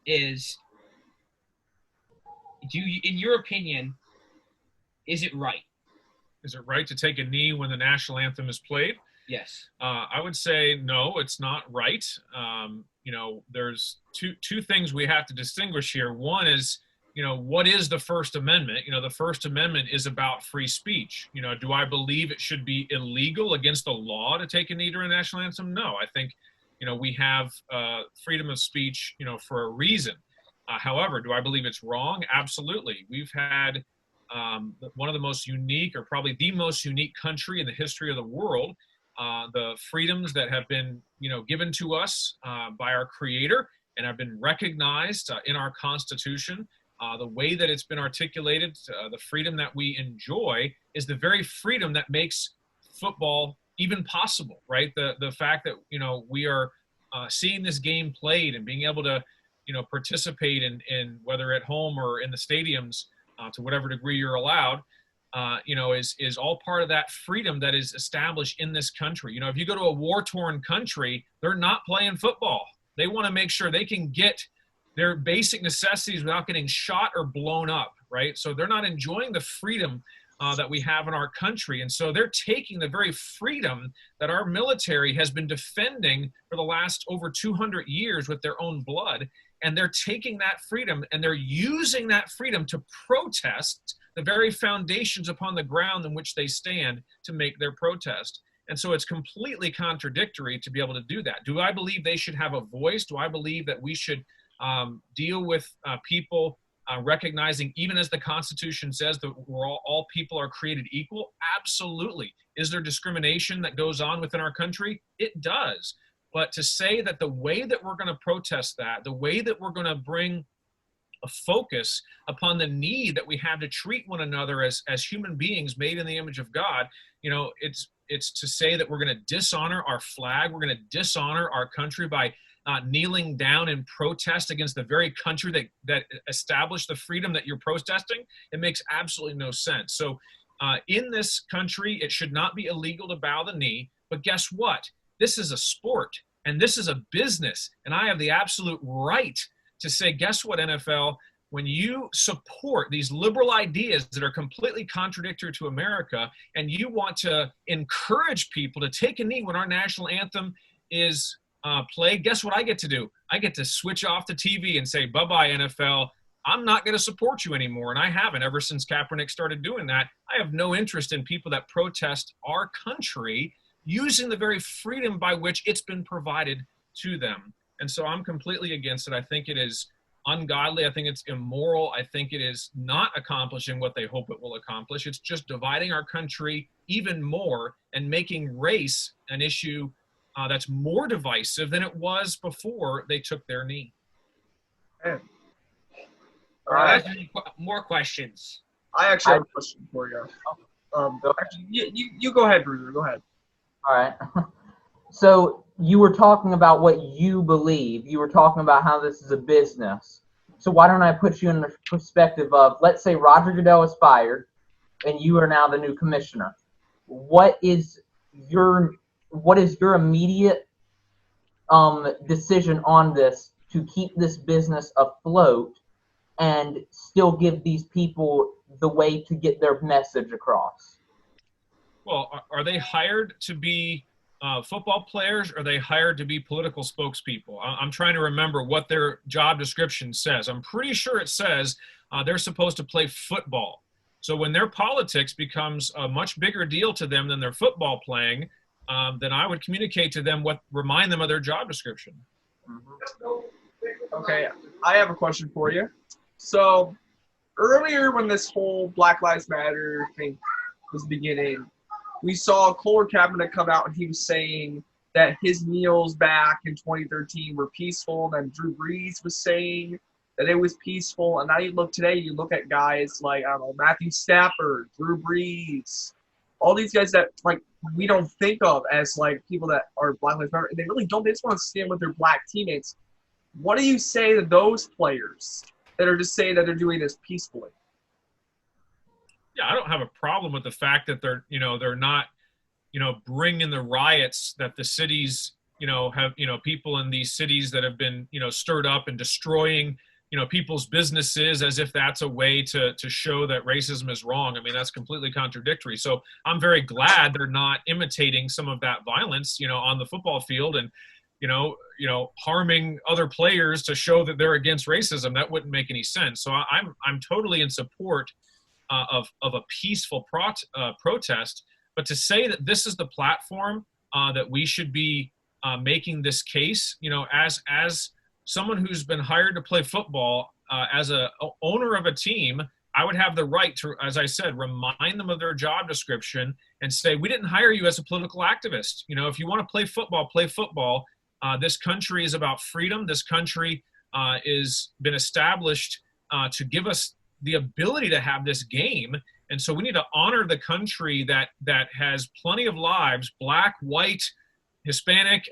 is, in your opinion, is it right? Is it right to take a knee when the national anthem is played? Yes. I would say no, it's not right. There's two things we have to distinguish here. One is, what is the First Amendment? The First Amendment is about free speech. Do I believe it should be illegal against the law to take a knee during the national anthem? No, I think, we have freedom of speech, for a reason. However, do I believe it's wrong? Absolutely. We've had one of the most unique, or probably the most unique country in the history of the world. The freedoms that have been, given to us by our Creator and have been recognized in our Constitution. The way that it's been articulated, the freedom that we enjoy is the very freedom that makes football even possible, right? The fact that, we are seeing this game played and being able to, participate in whether at home or in the stadiums to whatever degree you're allowed, is all part of that freedom that is established in this country. If you go to a war-torn country, they're not playing football. They want to make sure they can get their basic necessities without getting shot or blown up, right? So they're not enjoying the freedom that we have in our country. And so they're taking the very freedom that our military has been defending for the last over 200 years with their own blood, and they're taking that freedom and they're using that freedom to protest the very foundations upon the ground in which they stand to make their protest. And so it's completely contradictory to be able to do that. Do I believe they should have a voice? Do I believe that we should deal with people recognizing, even as the Constitution says, that all people are created equal? Absolutely. Is there discrimination that goes on within our country? It does. But to say that the way that we're going to protest that, the way that we're going to bring a focus upon the need that we have to treat one another as human beings made in the image of God, it's to say that we're going to dishonor our flag, we're going to dishonor our country by kneeling down in protest against the very country that established the freedom that you're protesting. It makes absolutely no sense. So in this country, it should not be illegal to bow the knee. But guess what? This is a sport and this is a business. And I have the absolute right to say, guess what, NFL? When you support these liberal ideas that are completely contradictory to America, and you want to encourage people to take a knee when our national anthem is played, guess what I get to do? I get to switch off the TV and say, bye-bye, NFL. I'm not going to support you anymore. And I haven't ever since Kaepernick started doing that. I have no interest in people that protest our country using the very freedom by which it's been provided to them. And so I'm completely against it. I think it is ungodly. I think it's immoral. I think it is not accomplishing what they hope it will accomplish. It's just dividing our country even more and making race an issue that's more divisive than it was before they took their knee. Okay. All right. More questions. I actually have a question for you. Actually, you go ahead, Bruiser. Go ahead. All right. So you were talking about what you believe. You were talking about how this is a business. So why don't I put you in the perspective of, let's say Roger Goodell is fired and you are now the new commissioner. What is your immediate decision on this to keep this business afloat and still give these people the way to get their message across? Well, are they hired to be football players, or are they hired to be political spokespeople? I'm trying to remember what their job description says. I'm pretty sure it says they're supposed to play football. So when their politics becomes a much bigger deal to them than their football playing, then I would communicate to them remind them of their job description. Okay, I have a question for you. So earlier when this whole Black Lives Matter thing was beginning, we saw Colin Kaepernick come out and he was saying that his kneels back in 2013 were peaceful. And then Drew Brees was saying that it was peaceful. And now you look at guys like, I don't know, Matthew Stafford, Drew Brees, all these guys that, like, we don't think of as, like, people that are Black Lives Matter. And they really don't. They just want to stand with their black teammates. What do you say to those players that are just saying that they're doing this peacefully? Yeah, I don't have a problem with the fact that they're not, bringing the riots that the cities, have, people in these cities that have been, stirred up and destroying, people's businesses as if that's a way to show that racism is wrong. I mean, that's completely contradictory. So I'm very glad they're not imitating some of that violence, on the football field and, harming other players to show that they're against racism. That wouldn't make any sense. So I'm totally in support of a peaceful protest, but to say that this is the platform that we should be making this case, as someone who's been hired to play football, as a owner of a team, I would have the right to, as I said, remind them of their job description and say, we didn't hire you as a political activist. If you want to play football, play football. This country is about freedom. This country is been established to give us the ability to have this game. And so we need to honor the country that has plenty of lives, black, white, Hispanic,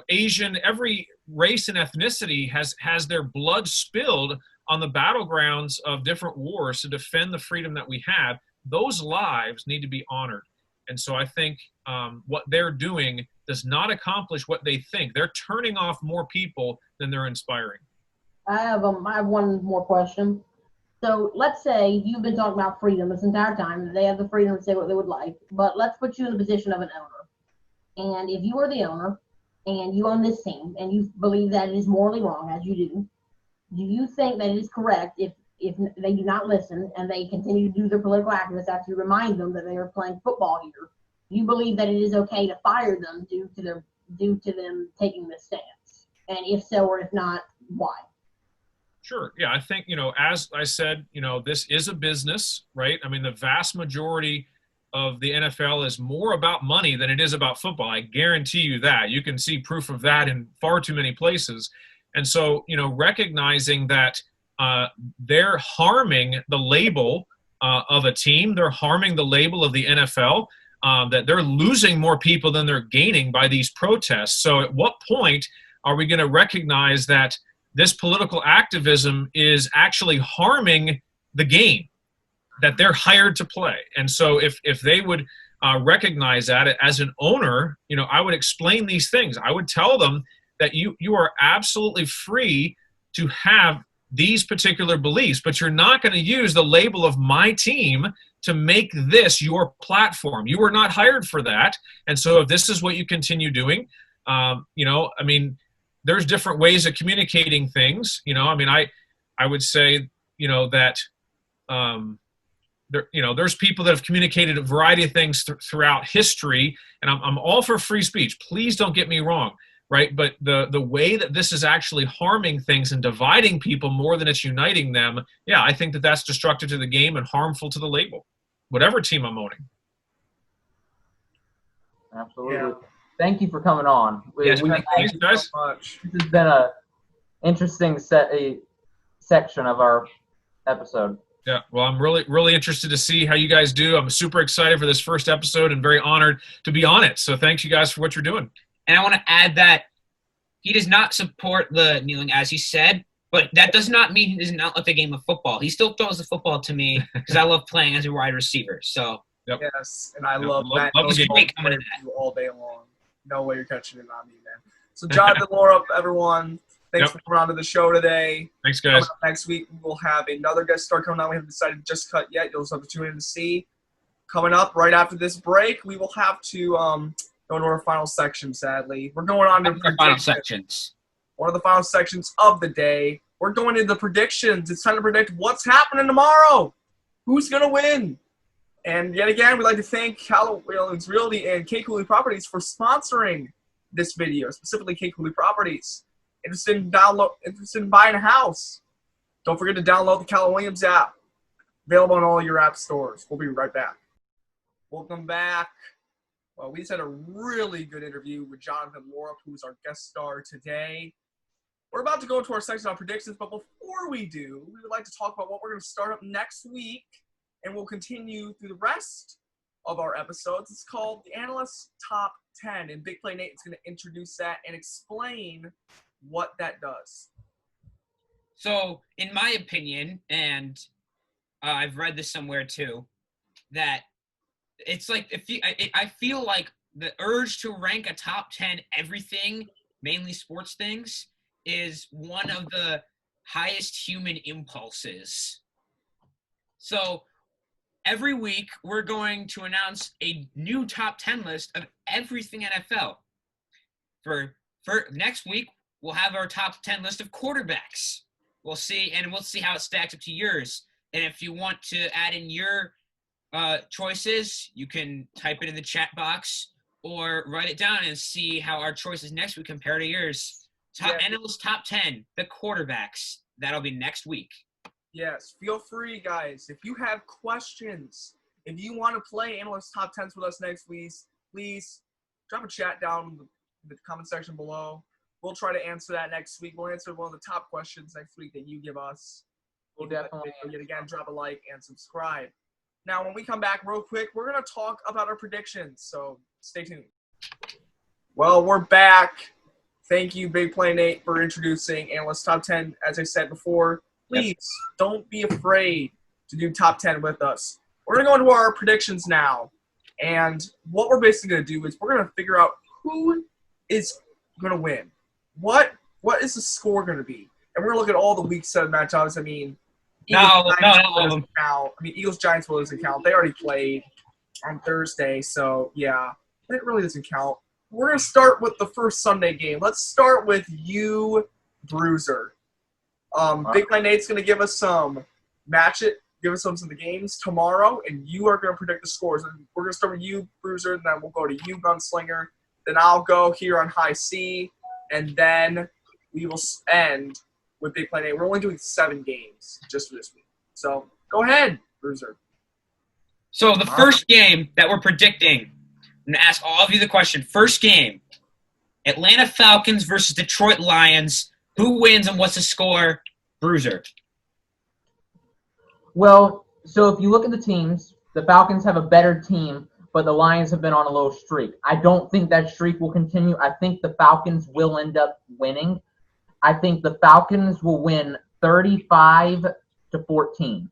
Asian, every race and ethnicity has their blood spilled on the battlegrounds of different wars to defend the freedom that we have. Those lives need to be honored. And so I think what they're doing does not accomplish what they think. They're turning off more people than they're inspiring. I have one more question. So let's say you've been talking about freedom this entire time. They have the freedom to say what they would like, but let's put you in the position of an owner. And if you are the owner and you own this team and you believe that it is morally wrong, as you do you think that it is correct if they do not listen and they continue to do their political activists after you remind them that they are playing football here? Do you believe that it is okay to fire them due to them taking this stance? And if so, or if not, why? Sure. Yeah, I think, as I said, this is a business, right? I mean, the vast majority of the NFL is more about money than it is about football. I guarantee you that. You can see proof of that in far too many places. And so, recognizing that they're harming the label of a team, they're harming the label of the NFL, that they're losing more people than they're gaining by these protests. So at what point are we going to recognize that this political activism is actually harming the game that they're hired to play? And so if they would recognize that as an owner, I would explain these things. I would tell them that you are absolutely free to have these particular beliefs, but you're not going to use the label of my team to make this your platform. You were not hired for that. And so if this is what you continue doing, there's different ways of communicating things. I would say, that there's people that have communicated a variety of things throughout history, and I'm all for free speech. Please don't get me wrong, right? But the way that this is actually harming things and dividing people more than it's uniting them, yeah, I think that's destructive to the game and harmful to the label, whatever team I'm owning. Absolutely. Yeah. Thank you for coming on. Yes, thanks, guys. So much. This has been a interesting section of our episode. Yeah, well, I'm really, really interested to see how you guys do. I'm super excited for this first episode and very honored to be on it. So thanks, you guys, for what you're doing. And I want to add that he does not support the kneeling, as he said, but that does not mean he does not love the game of football. He still throws the football to me because I love playing as a wide receiver. So Yep. Yes, and I love that. Love the game. All day long. No way you're catching it on me, man. So Jonathan, Laura, everyone, thanks for coming on to the show today. Thanks, guys. Next week, we'll have another guest star coming on. We haven't decided just cut yet. You'll just have to tune in to see. Coming up right after this break, we will have to go into our final section, sadly. We're going on to our final sections. One of the final sections of the day. We're going into the predictions. It's time to predict what's happening tomorrow. Who's going to win? And yet again, we'd like to thank Keller Williams Realty and K. Cooley Properties for sponsoring this video, specifically K. Cooley Properties. Interested in buying a house? Don't forget to download the Keller Williams app. Available on all your app stores. We'll be right back. Welcome back. Well, we just had a really good interview with Jonathan Laura, who's our guest star today. We're about to go into our section on predictions, but before we do, we would like to talk about what we're going to start up next week. And we'll continue through the rest of our episodes. It's called the Analyst Top 10. And Big Play Nate is going to introduce that and explain what that does. So, in my opinion, and I've read this somewhere too, that it's like I feel like the urge to rank a top 10 everything, mainly sports things, is one of the highest human impulses. So, every week, we're going to announce a new top 10 list of everything NFL. For next week, we'll have our top 10 list of quarterbacks. We'll see how it stacks up to yours. And if you want to add in your choices, you can type it in the chat box or write it down and see how our choices next week compare to yours. NL's top 10, the quarterbacks. That'll be next week. Yes, feel free, guys. If you have questions, if you want to play Analyst Top 10s with us next week, please drop a chat down in the comment section below. We'll try to answer that next week. We'll answer one of the top questions next week that you give us. We'll definitely. Yet again, drop a like and subscribe. Now, when we come back real quick, we're going to talk about our predictions, so stay tuned. Well, we're back. Thank you, Big Play Nate, for introducing Analyst Top 10. As I said before, please don't be afraid to do top 10 with us. We're going to go into our predictions now. And what we're basically going to do is we're going to figure out who is going to win. What is the score going to be? And we're going to look at all the week 7 matchups. I mean, No, not all of them. doesn't count. I mean, Eagles-Giants doesn't count. They already played on Thursday, so yeah, it really doesn't count. We're going to start with the first Sunday game. Let's start with you, Bruiser. Big Man Nate's going to give us some give us some of the games tomorrow, and you are going to predict the scores. And we're going to start with you, Bruiser, then we'll go to you, Gunslinger. Then I'll go here on High C, and then we will end with Big Play Nate. We're only doing 7 games just for this week. So go ahead, Bruiser. So the first game that we're predicting, I'm going to ask all of you the question. First game, Atlanta Falcons versus Detroit Lions. Who wins and what's the score? Bruiser. Well, so if you look at the teams, the Falcons have a better team, but the Lions have been on a little streak. I don't think that streak will continue. I think the Falcons will end up winning. I think the Falcons will win 35-14.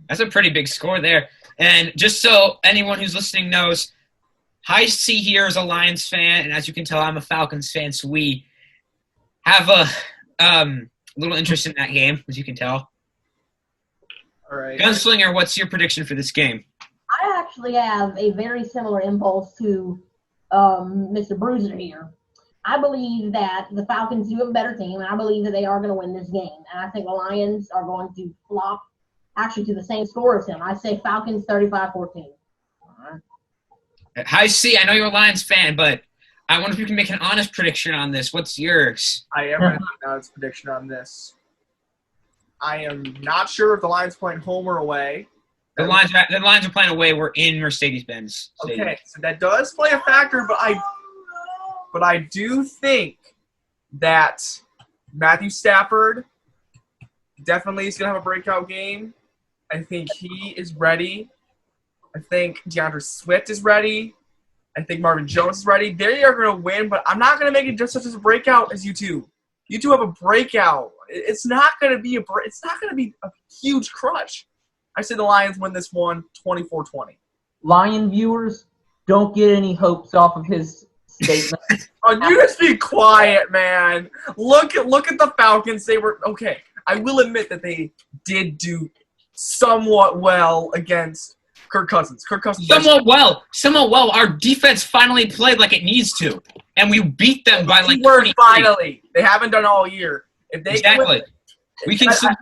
That's a pretty big score there. And just so anyone who's listening knows, High C here is a Lions fan, and as you can tell, I'm a Falcons fan, so we have a little interest in that game, as you can tell. All right. Gunslinger, what's your prediction for this game? I actually have a very similar impulse to Mr. Bruiser here. I believe that the Falcons do have a better team, and I believe that they are going to win this game. And I think the Lions are going to flop actually to the same score as him. I say Falcons 35-14. High C, I know you're a Lions fan, but I wonder if you can make an honest prediction on this. What's yours? I am going to make an honest prediction on this. I am not sure if the Lions playing home or away. The Lions are playing away. We're in Mercedes-Benz Stadium. Okay, so that does play a factor, but I do think that Matthew Stafford definitely is going to have a breakout game. I think he is ready. I think DeAndre Swift is ready. I think Marvin Jones is ready. They are going to win, but I'm not going to make it just such as a breakout as you two. You two have a breakout. It's not going to be a huge crush. I say the Lions win this one 24-20. Lion viewers, don't get any hopes off of his statement. Oh, you just be quiet, man. Look at the Falcons. They were okay. I will admit that they did do somewhat well against Kirk Cousins. Somewhat well. Our defense finally played like it needs to, and we beat them by like 23. Finally. They haven't done all year. If they exactly.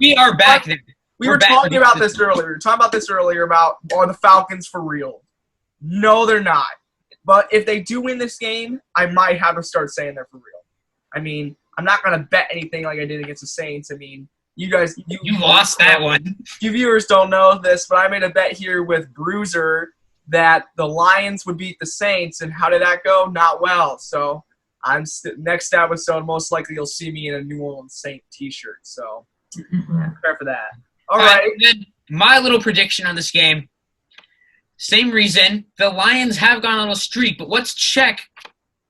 We are back there. We were talking about this earlier. We were talking about this earlier about are the Falcons for real? No, they're not. But if they do win this game, I might have to start saying they're for real. I mean, I'm not going to bet anything like I did against the Saints. I mean, you guys – You lost that one. You viewers don't know this, but I made a bet here with Bruiser that the Lions would beat the Saints. And how did that go? Not well. So next episode, most likely you'll see me in a New Orleans Saint t-shirt. So prepare for that. All right. Then my little prediction on this game, same reason. The Lions have gone on a streak, but let's check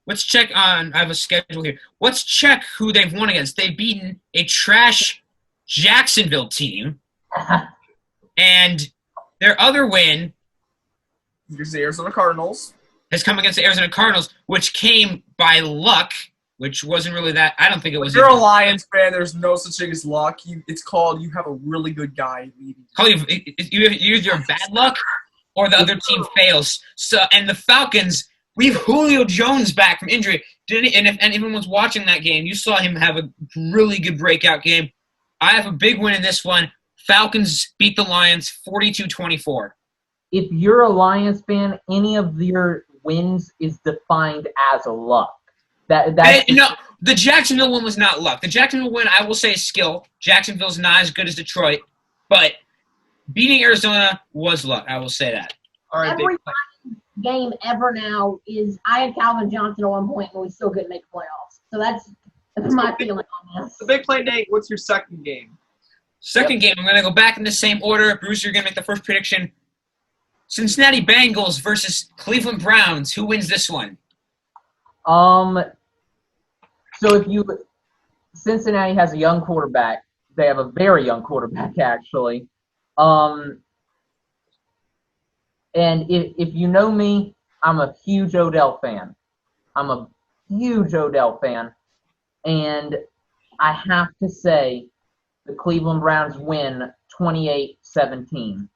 on – I have a schedule here. Let's check who they've won against. They've beaten a trash Jacksonville team, and their other win is the Arizona Cardinals. Has come against the Arizona Cardinals, which came by luck, which wasn't really that – I don't think it was – If you're a Lions fan, there's no such thing as luck. It's called you have a really good guy leading. You either have bad luck or the other team fails. So, and the Falcons, we have Julio Jones back from injury. And if anyone was watching that game, you saw him have a really good breakout game. I have a big win in this one. Falcons beat the Lions 42-24. If you're a Lions fan, any of your wins is defined as luck. No, the Jacksonville one was not luck. The Jacksonville win, I will say, is skill. Jacksonville's not as good as Detroit, but beating Arizona was luck. I will say that. All right, Every game ever now is I had Calvin Johnson at one point and we still couldn't make the playoffs. So that's my feeling on this. The Big Play Nate, what's your second game? Second game, I'm going to go back in the same order. Bruce, you're going to make the first prediction. Cincinnati Bengals versus Cleveland Browns. Who wins this one? So Cincinnati has a young quarterback. They have a very young quarterback, actually. And if you know me, I'm a huge Odell fan. And I have to say the Cleveland Browns win 28-17.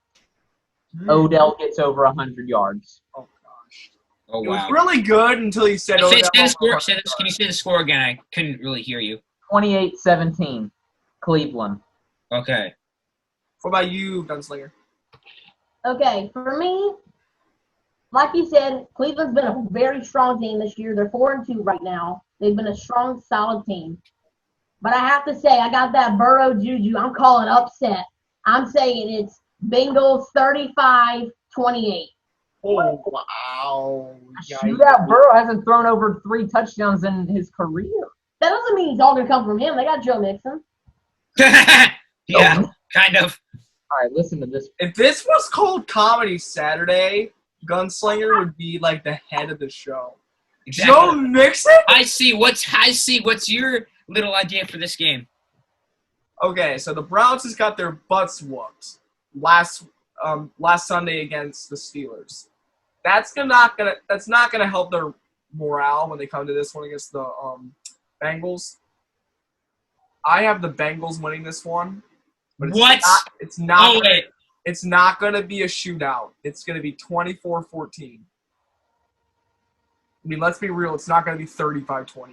Odell gets over 100 yards. Oh, gosh. Oh, It was wow. really good until you said Say Odell. the score. Can you say the score again? I couldn't really hear you. 28-17, Cleveland. Okay. What about you, Gunslinger? Okay, for me, like you said, Cleveland's been a very strong team this year. They're 4-2 right now. They've been a strong, solid team. But I have to say, I got that Burrow juju. I'm calling upset. I'm saying it's Bengals 35-28. Oh, wow. Shootout. Burrow hasn't thrown over 3 touchdowns in his career. That doesn't mean it's all going to come from him. They got Joe Mixon. Yeah, kind of. All right, listen to this. If this was called Comedy Saturday, Gunslinger would be like the head of the show. Exactly. Joe Mixon? I see. What's your little idea for this game? Okay, so the Browns just got their butts whooped last Sunday against the Steelers. That's not gonna help their morale when they come to this one against the Bengals. I have the Bengals winning this one. But it's not gonna be a shootout. It's gonna be 24-14. I mean, let's be real. It's not gonna be 35-28.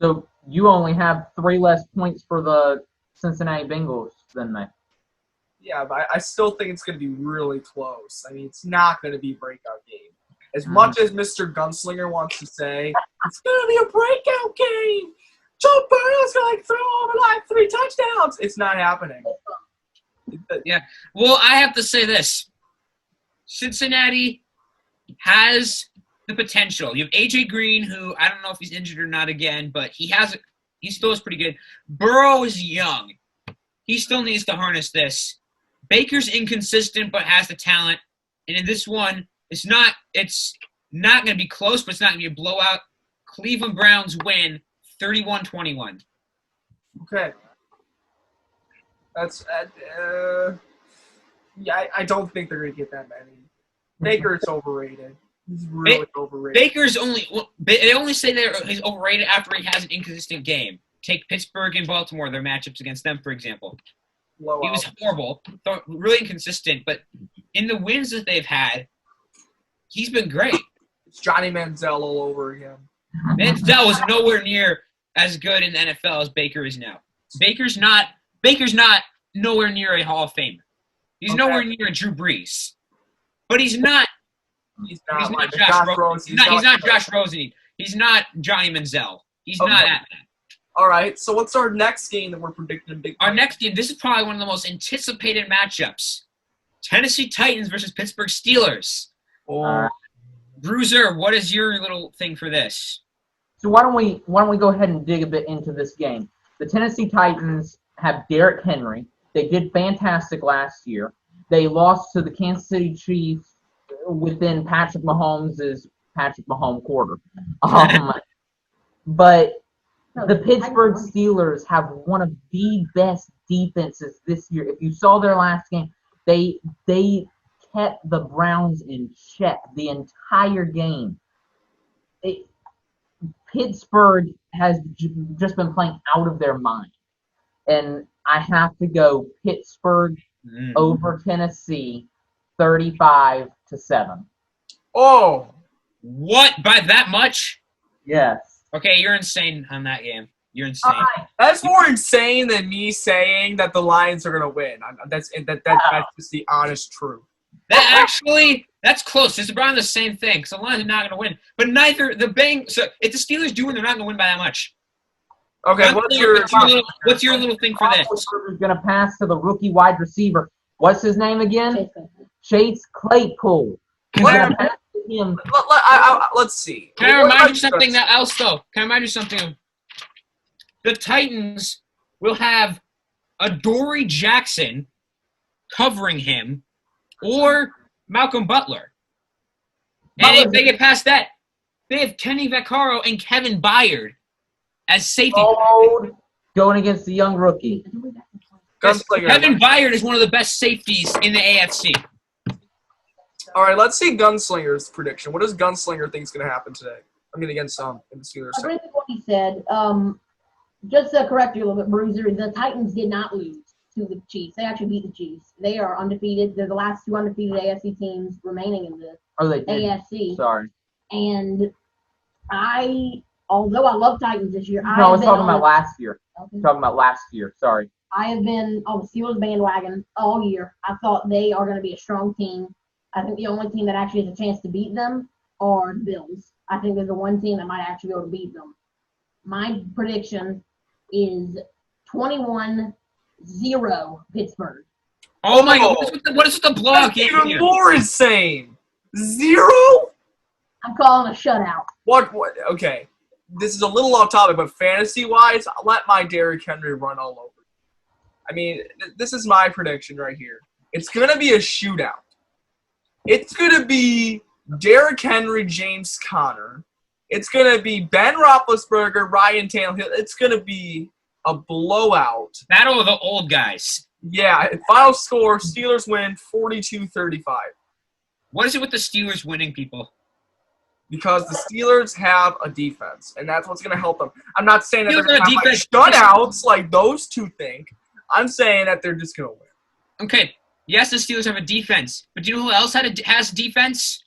So you only have 3 less points for the Cincinnati Bengals than me. Yeah, but I still think it's going to be really close. I mean, it's not going to be a breakout game. As much as Mr. Gunslinger wants to say, it's going to be a breakout game. Joe Burrow's going to throw over 3 touchdowns. It's not happening. Yeah. Well, I have to say this. Cincinnati has the potential. You have A.J. Green, who I don't know if he's injured or not again, but he still is pretty good. Burrow is young. He still needs to harness this. Baker's inconsistent but has the talent. And in this one, it's not going to be close, but it's not going to be a blowout. Cleveland Browns win 31-21. Okay. That's yeah. I don't think they're going to get that many. Baker's overrated. He's really overrated. Baker's they only say that he's overrated after he has an inconsistent game. Take Pittsburgh and Baltimore, their matchups against them, for example. He was horrible, really inconsistent, but in the wins that they've had, he's been great. It's Johnny Manziel all over again. Manziel was nowhere near as good in the NFL as Baker is now. Baker's not nowhere near a Hall of Famer. He's nowhere near a Drew Brees. But he's not Josh Rosen. He's not Josh Rosen. He's not Johnny Manziel. He's not at that. All right, so what's our next game that we're predicting? Our next game, this is probably one of the most anticipated matchups. Tennessee Titans versus Pittsburgh Steelers. Bruiser, what is your little thing for this? So why don't we go ahead and dig a bit into this game? The Tennessee Titans have Derrick Henry. They did fantastic last year. They lost to the Kansas City Chiefs within Patrick Mahomes' quarter. But the Pittsburgh Steelers have one of the best defenses this year. If you saw their last game, they kept the Browns in check the entire game. Pittsburgh has just been playing out of their mind. And I have to go Pittsburgh over Tennessee 35-7. Oh. What? By that much? Yes. Okay, you're insane on that game. You're insane. That's more insane than me saying that the Lions are going to win. That's just the honest truth. That's close. It's around the same thing because the Lions are not going to win. But neither the Bengals. So if the Steelers do win, they're not going to win by that much. Okay, what's your little thing for this? Is going to pass to the rookie wide receiver. What's his name again? Chase Claypool. Let's see. Can I remind you something else, though? Can I remind you something? The Titans will have Adoree Jackson covering him or Malcolm Butler. And if they get past that, they have Kenny Vaccaro and Kevin Byard as safety. Going against the young rookie. Kevin Byard is one of the best safeties in the AFC. All right, let's see Gunslinger's prediction. What does Gunslinger think is going to happen today? I mean, against the Steelers. I agree with what he said. just to correct you a little bit, Bruiser, the Titans did not lose to the Chiefs. They actually beat the Chiefs. They are undefeated. They're the last two undefeated AFC teams remaining in the AFC. Sorry. And although I love Titans this year, No, I was talking about last year. Okay. Talking about last year. Sorry. I have been on the Steelers bandwagon all year. I thought they are going to be a strong team. I think the only team that actually has a chance to beat them are the Bills. I think they're the one team that might actually be able to beat them. My prediction is 21-0 Pittsburgh. Oh my God! What is with the block? That's even more insane. 0? I'm calling a shutout. What? Okay. This is a little off topic, but fantasy-wise, I'll let my Derrick Henry run all over. I mean, this is my prediction right here. It's going to be a shootout. It's going to be Derrick Henry, James Conner. It's going to be Ben Roethlisberger, Ryan Tannehill. It's going to be a blowout. Battle of the old guys. Yeah, final score, Steelers win 42-35. What is it with the Steelers winning, people? Because the Steelers have a defense, and that's what's going to help them. I'm not saying that they're Steelers going to have have shutouts like those two think. I'm saying that they're just going to win. Okay, yes, the Steelers have a defense, but do you know who else has defense?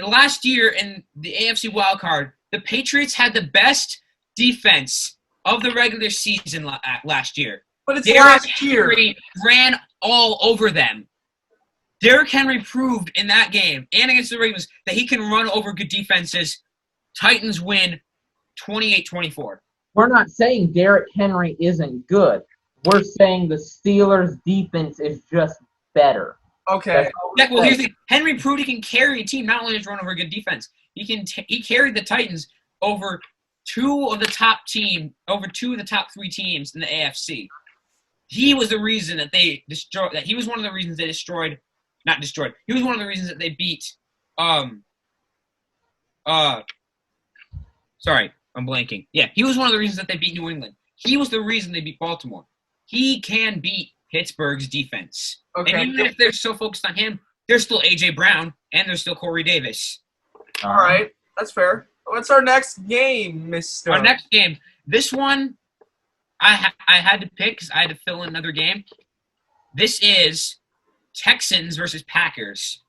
Last year in the AFC wildcard, the Patriots had the best defense of the regular season last year. But it's Derrick last year. Henry ran all over them. Derrick Henry proved in that game and against the Ravens that he can run over good defenses. Titans win 28-24. We're not saying Derrick Henry isn't good. We're saying the Steelers' defense is just better. Okay. Yeah, well, here's the thing. Henry proved he can carry a team, not only just run over a good defense. He carried the Titans over two of the top 3 teams in the AFC. He was the reason that they destroyed. That he was one of the reasons they destroyed. Not destroyed. He was one of the reasons that they beat. Sorry, I'm blanking. Yeah, he was one of the reasons that they beat New England. He was the reason they beat Baltimore. He can beat Pittsburgh's defense. Okay. And even if they're so focused on him, there's still A.J. Brown and there's still Corey Davis. All right. That's fair. What's our next game, Mr.? Our next game. This one, I had to pick because I had to fill in another game. This is Texans versus Packers.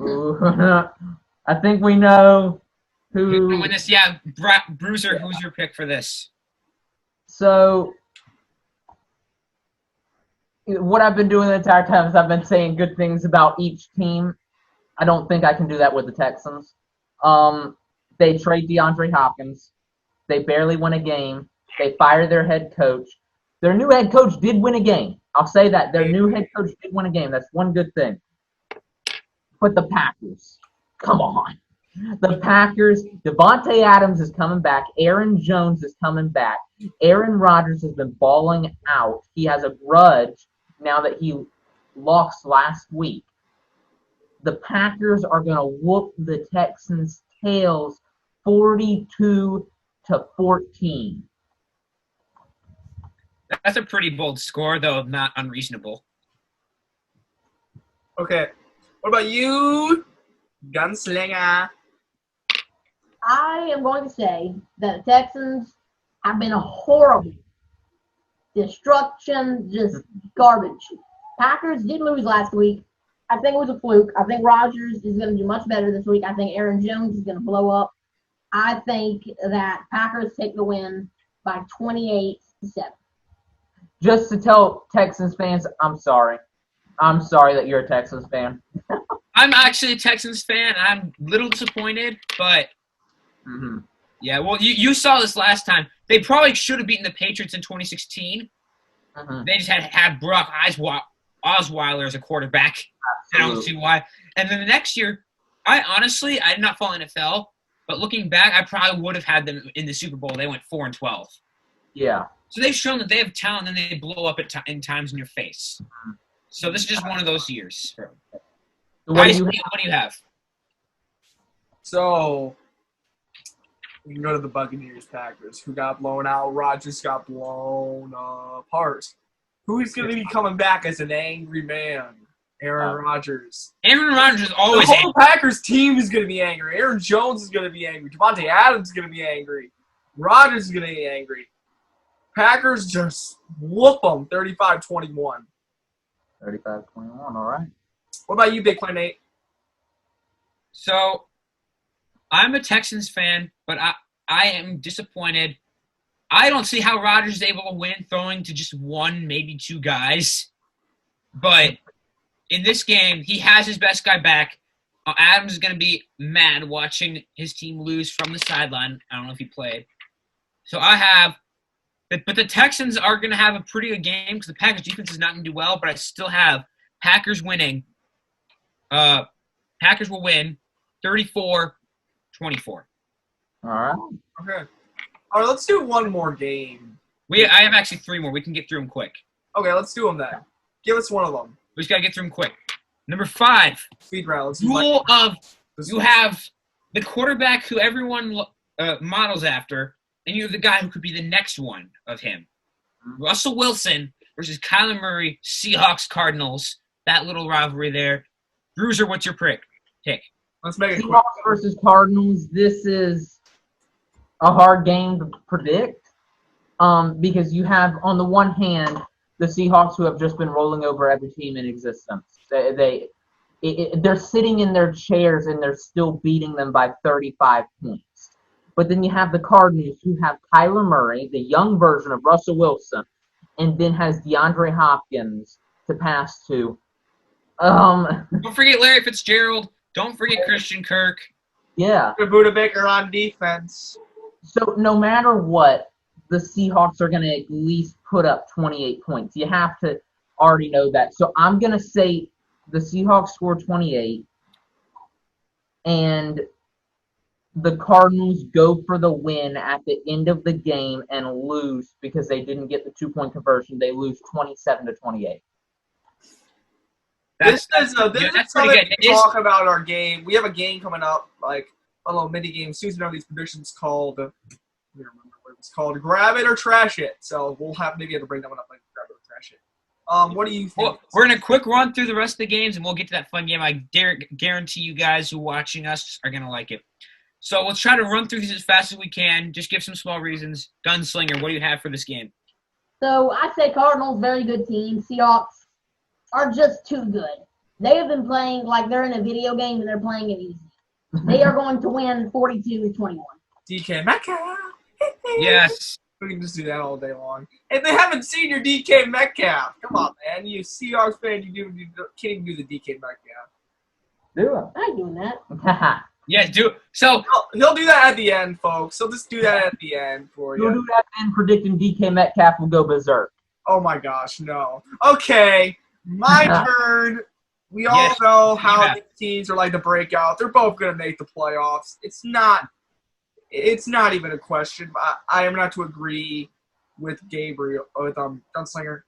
Ooh, I think we know Who's who. gonna win this? Yeah, Bruiser, who's your pick for this? So, what I've been doing the entire time is I've been saying good things about each team. I don't think I can do that with the Texans. They trade DeAndre Hopkins. They barely win a game. They fire their head coach. Their new head coach did win a game. I'll say that. Their new head coach did win a game. That's one good thing. But the Packers, come on. The Packers, Devontae Adams is coming back. Aaron Jones is coming back. Aaron Rodgers has been balling out. He has a grudge now that he lost last week. The Packers are going to whoop the Texans' tails 42-14. That's a pretty bold score, though not unreasonable. Okay. What about you, Gunslinger? I am going to say that the Texans have been a horrible destruction, just garbage. Packers did lose last week. I think it was a fluke. I think Rodgers is going to do much better this week. I think Aaron Jones is going to blow up. I think that Packers take the win by 28-7. Just to tell Texans fans, I'm sorry. I'm sorry that you're a Texans fan. I'm actually a Texans fan. I'm a little disappointed, but yeah, well, you saw this last time. They probably should have beaten the Patriots in 2016. They just had Brock Osweiler as a quarterback. I don't see why. And then the next year, I did not follow NFL, but looking back, I probably would have had them in the Super Bowl. They went 4-12. Yeah. So they've shown that they have talent, and they blow up in times in your face. So this is just one of those years. What do you have? So, we can go to the Buccaneers-Packers, who got blown out. Rodgers got blown apart. Who is going to be coming back as an angry man? Aaron Rodgers. Aaron Rodgers is always angry. The whole Packers team is going to be angry. Aaron Jones is going to be angry. Devontae Adams is going to be angry. Rodgers is going to be angry. Packers just whoop them 35-21. 35-21, all right. What about you, Big Play Nate? So, I'm a Texans fan, but I am disappointed. I don't see how Rodgers is able to win throwing to just one, maybe two guys. But in this game, he has his best guy back. Adams is going to be mad watching his team lose from the sideline. I don't know if he played. So but the Texans are going to have a pretty good game because the Packers defense is not going to do well, but I still have Packers winning. Packers will win 34-24. All right. Okay. All right, let's do one more game. I have actually three more. We can get through them quick. Okay, let's do them then. Give us one of them. We just got to get through them quick. Number 5. Speed round. Let's do Rule of this you one. have the quarterback who everyone models after, and you have the guy who could be the next one of him. Russell Wilson versus Kyler Murray, Seahawks, Cardinals. That little rivalry there. Bruiser, what's your pick? Let's make it quick. Seahawks versus Cardinals. This is a hard game to predict because you have, on the one hand, the Seahawks who have just been rolling over every team in existence. They're sitting in their chairs and they're still beating them by 35 points. But then you have the Cardinals who have Kyler Murray, the young version of Russell Wilson, and then has DeAndre Hopkins to pass to. Don't forget Larry Fitzgerald. Don't forget Christian Kirk. Yeah. Buda Baker on defense. So no matter what, the Seahawks are going to at least put up 28 points. You have to already know that. So I'm going to say the Seahawks score 28, and the Cardinals go for the win at the end of the game and lose because they didn't get the 2-point conversion. They lose 27-28. This is something good. to talk about our game. We have a game coming up, like a little mini game. Susan on these predictions called, I don't remember what it was called, Grab It or Trash It. So we'll have maybe have to bring that one up, like Grab It or Trash It. What do you think? Well, we're going to quick run through the rest of the games, and we'll get to that fun game. I guarantee you guys who are watching us are going to like it. So let's try to run through these as fast as we can. Just give some small reasons. Gunslinger, what do you have for this game? So I say Cardinals, very good team. Seahawks are just too good. They have been playing like they're in a video game and they're playing it easy. They are going to win 42-21. DK Metcalf. Yes. We can just do that all day long. And they haven't seen your DK Metcalf. Come on, man. You Seahawks fan, you can't even do the DK Metcalf. Do I ain't doing that. it. Yeah, do it. So, He'll do that at the end, folks. He'll just do that at the end for You'll you. do that and predicting DK Metcalf will go berserk. Oh, my gosh, no. Okay, my turn. We all Yes, know how yeah. these teams are like the breakout. They're both going to make the playoffs. It's not even a question. I am not to agree with Gabriel, with Gunslinger.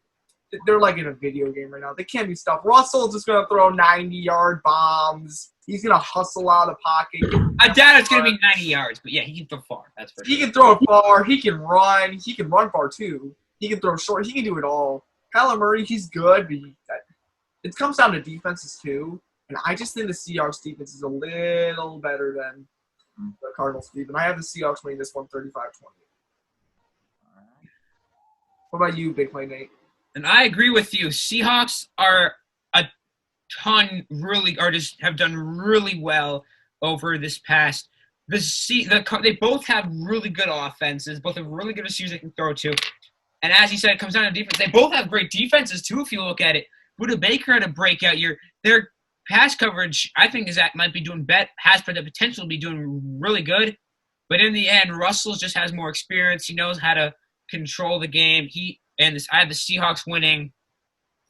They're like in a video game right now. They can't be stopped. Russell's just going to throw 90-yard bombs. He's going to hustle out of the pocket. I doubt it's going to be 90 yards, but yeah, he can throw far. That's for sure. He can throw it far. He can run. He can run far, too. He can throw short. He can do it all. Kyler Murray, he's good, but it comes down to defenses, too. And I just think the Seahawks defense is a little better than the Cardinals defense. And I have the Seahawks winning this one 35-20. What about you, Big Play Nate? And I agree with you. Seahawks are have done really well over this past. They both have really good offenses. Both have really good receivers they can throw to. And as you said, it comes down to defense. They both have great defenses too. If you look at it, Buda Baker had a breakout year. Their pass coverage, I think, might be doing has the potential to be doing really good. But in the end, Russell just has more experience. He knows how to control the game. I have the Seahawks winning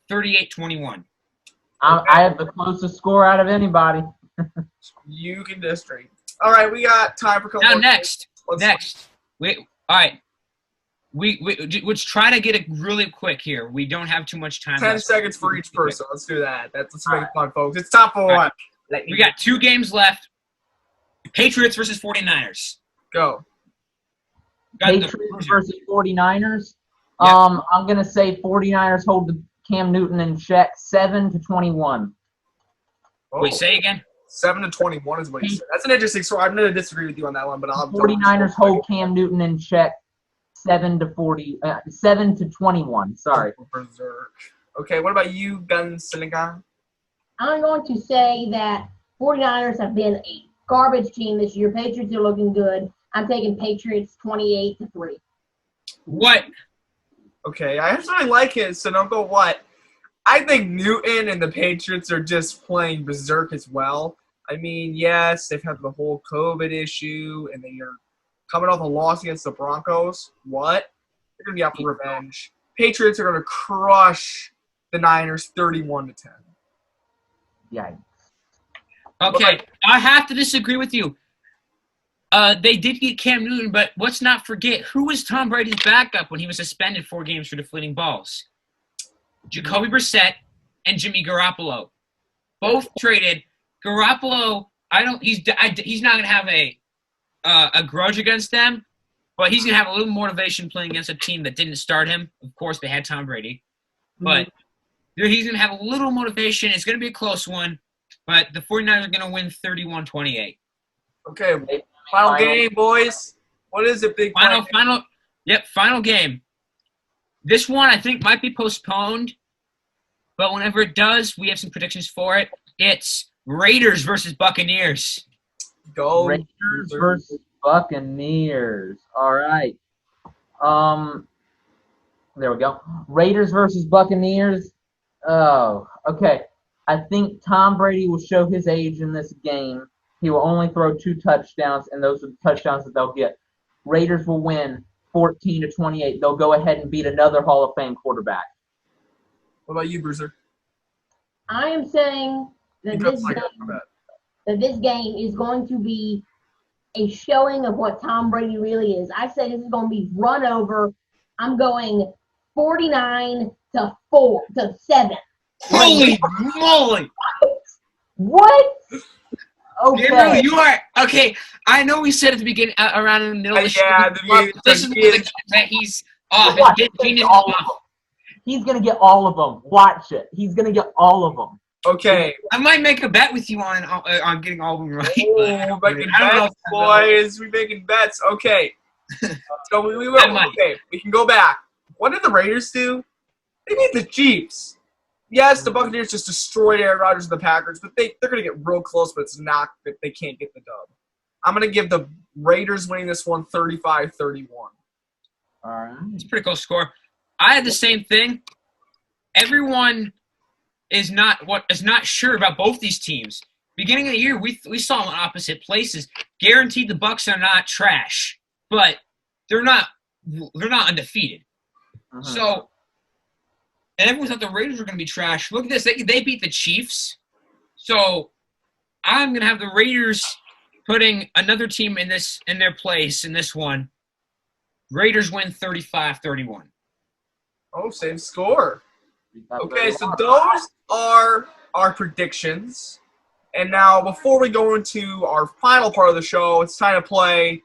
38-21. I have the closest score out of anybody. You can just drink. All right, we got time for a couple Now more next, games. all right. Let's try to get it really quick here. We don't have too much time. 10 seconds for each person. Let's do that. Let's make it fun, folks. It's top for one. We got 2 games left. Patriots versus 49ers. Go. Patriots versus 49ers. Yeah. I'm going to say 49ers hold the Cam Newton in check 7-21. Oh, Wait, say again? 7-21 is what he said. That's an interesting story. I'm going to disagree with you on that one, but I'll 49ers hold Cam Newton in check 7-21. Sorry. Berserk. Okay, what about you, Gunslinger? I'm going to say that 49ers have been a garbage team this year. Patriots are looking good. I'm taking Patriots 28-3. What? Okay, I actually like it, so don't go what. I think Newton and the Patriots are just playing berserk as well. I mean, yes, they've had the whole COVID issue, and they are coming off a loss against the Broncos. What? They're going to be out for revenge. Patriots are going to crush the Niners 31-10. Yikes. Okay, I have to disagree with you. They did get Cam Newton, but let's not forget, who was Tom Brady's backup when he was suspended 4 games for deflating balls? Jacoby Brissett and Jimmy Garoppolo. Both traded. Garoppolo, he's not going to have a grudge against them, but he's going to have a little motivation playing against a team that didn't start him. Of course, they had Tom Brady. But he's going to have a little motivation. It's going to be a close one, but the 49ers are going to win 31-28. Okay, final game, boys. What is it, big Final game. This one I think might be postponed, but whenever it does, we have some predictions for it. It's Raiders versus Buccaneers. Go Raiders versus Buccaneers. All right. There we go. Raiders versus Buccaneers. Oh, okay. I think Tom Brady will show his age in this game. He will only throw 2 touchdowns, and those are the touchdowns that they'll get. Raiders will win 14-28. They'll go ahead and beat another Hall of Fame quarterback. What about you, Bruiser? I am saying that this game is going to be a showing of what Tom Brady really is. I say this is going to be run over. I'm going 49-7. Holy moly! What? Okay. Gabriel, you are okay. I know we said at the beginning, around in the middle of the show, this is that he's off. He's gonna get all of them. Watch it. He's gonna get all of them. Okay. I might make a bet with you on getting all of them right. Ooh, making bets, boys. We're making bets. Okay. So we will. Okay, we can go back. What did the Raiders do? They beat the Chiefs. Yes, the Buccaneers just destroyed Aaron Rodgers and the Packers, but they're going to get real close, but it's not that they can't get the dub. I'm going to give the Raiders winning this one 35-31. All right. It's a pretty close score. I had the same thing. Everyone is not sure about both these teams. Beginning of the year, we saw them in opposite places. Guaranteed the Bucs are not trash, but they're not undefeated. Uh-huh. So, and everyone thought the Raiders were going to be trash. Look at this. They beat the Chiefs. So, I'm going to have the Raiders putting another team in their place in this one. Raiders win 35-31. Oh, same score. Okay, so those are our predictions. And now, before we go into our final part of the show, it's time to play